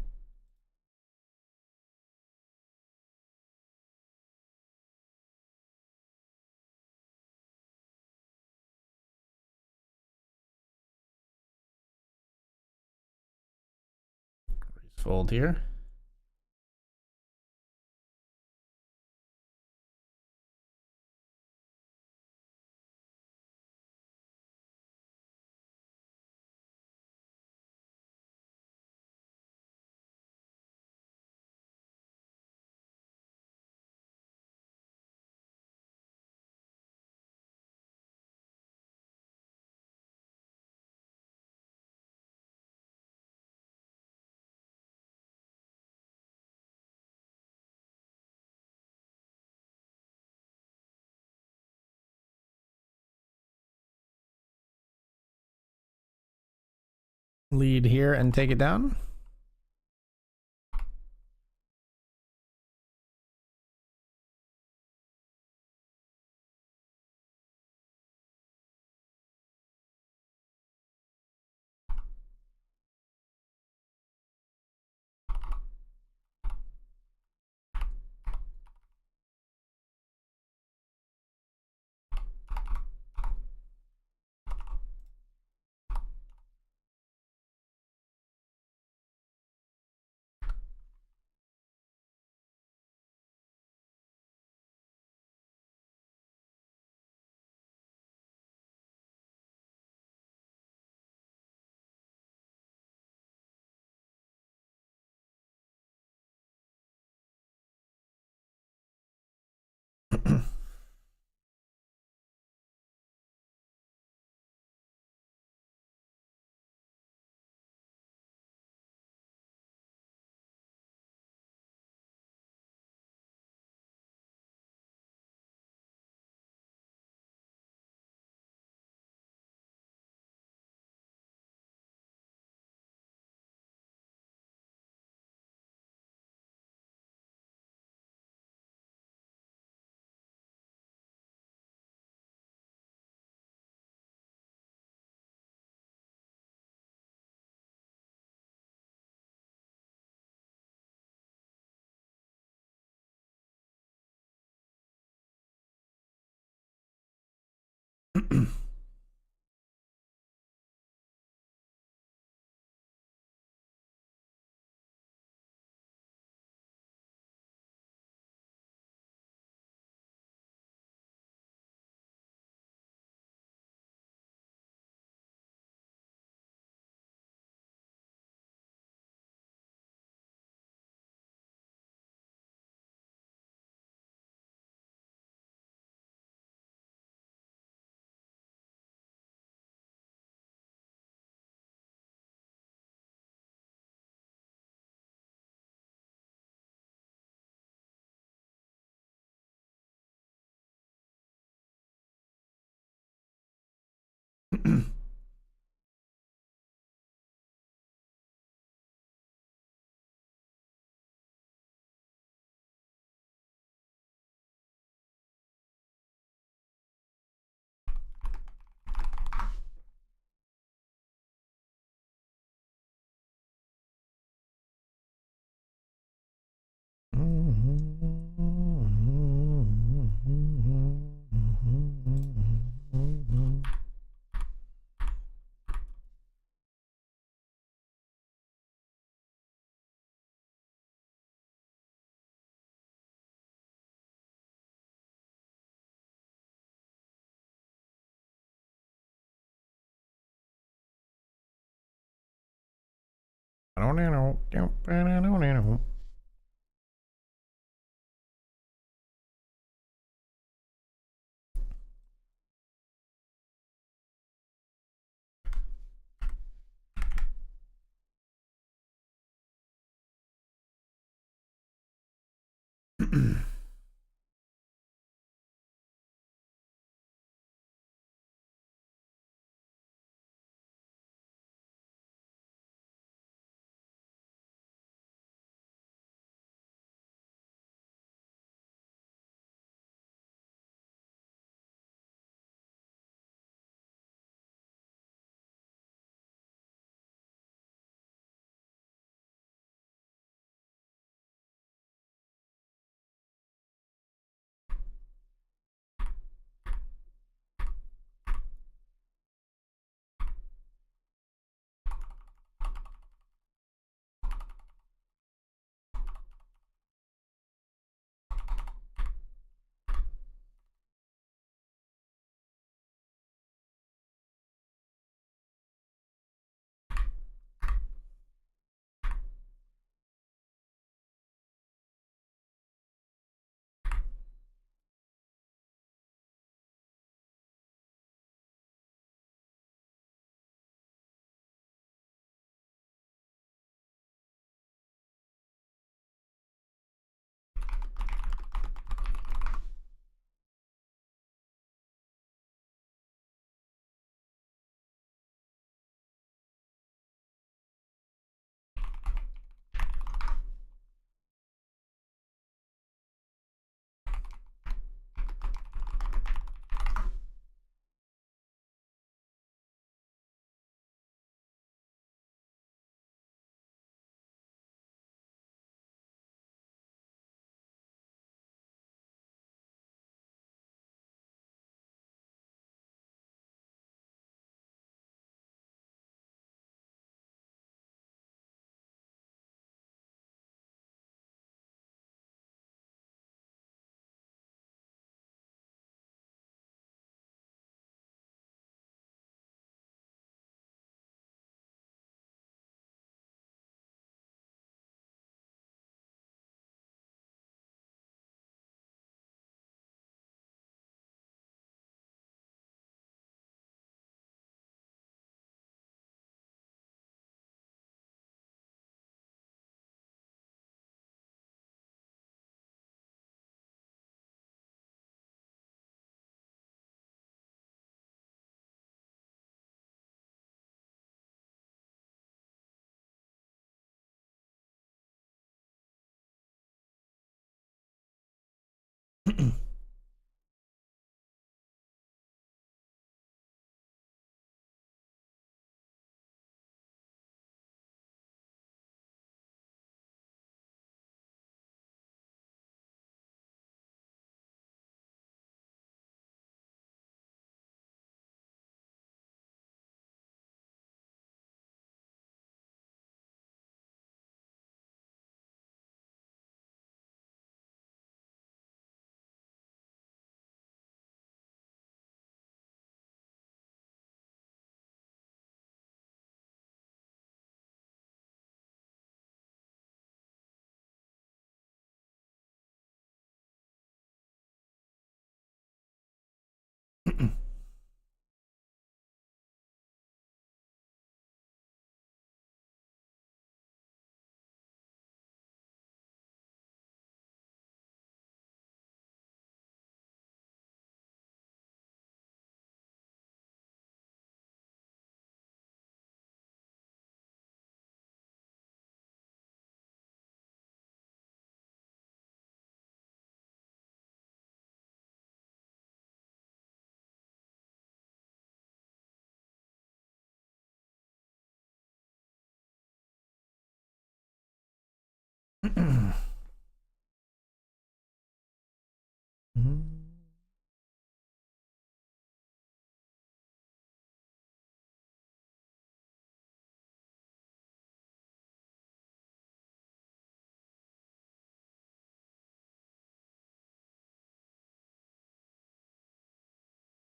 Raise fold here. Lead here and take it down. I don't know.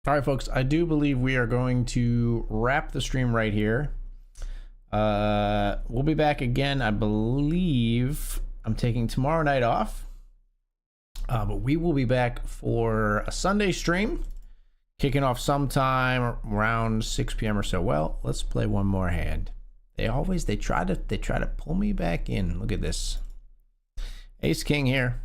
All right, folks, I do believe we are going to wrap the stream right here. We'll be back again. I believe I'm taking tomorrow night off. But we will be back for a Sunday stream, kicking off sometime around 6 p.m. or so. Well, let's play one more hand. They try to pull me back in. Look at this. Ace King here.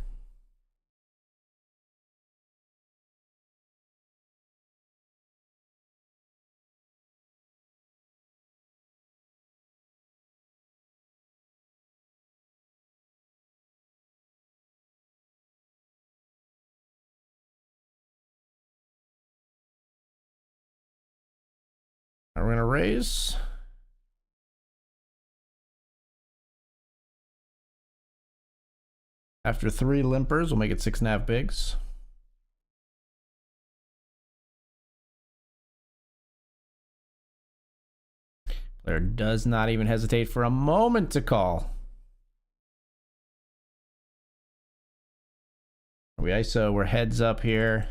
We're gonna raise. After 3 limpers, we'll make it 6.5 bigs. Player does not even hesitate for a moment to call. We ISO, we're heads up here.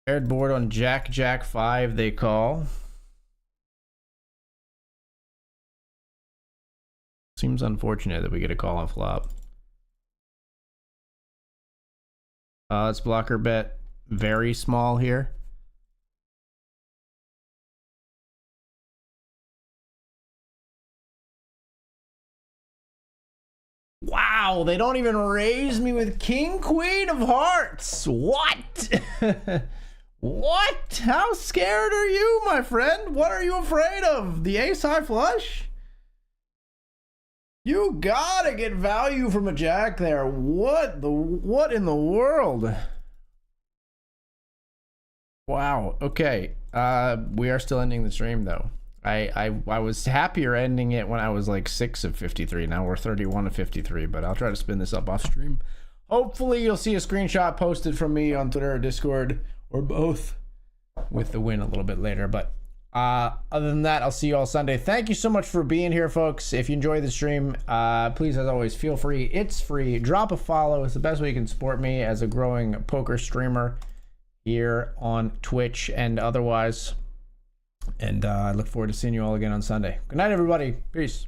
Paired board on Jack, Jack 5, they call. Seems unfortunate that we get a call on flop. Let's blocker bet very small here. Wow, they don't even raise me with King, Queen of Hearts. What? What? How scared are you, my friend? What are you afraid of? The ace high flush? You gotta get value from a jack there. What in the world? Wow. Okay. We are still ending the stream though. I was happier ending it when I was like 6 of 53. Now we're 31 of 53, but I'll try to spin this up off stream. Hopefully you'll see a screenshot posted from me on Twitter or Discord or both with the win a little bit later. But other than that, I'll see you all Sunday. Thank you so much for being here, folks. If you enjoy the stream, please, as always, feel free. It's free. Drop a follow. It's the best way you can support me as a growing poker streamer here on Twitch and otherwise. And I look forward to seeing you all again on Sunday. Good night, everybody. Peace.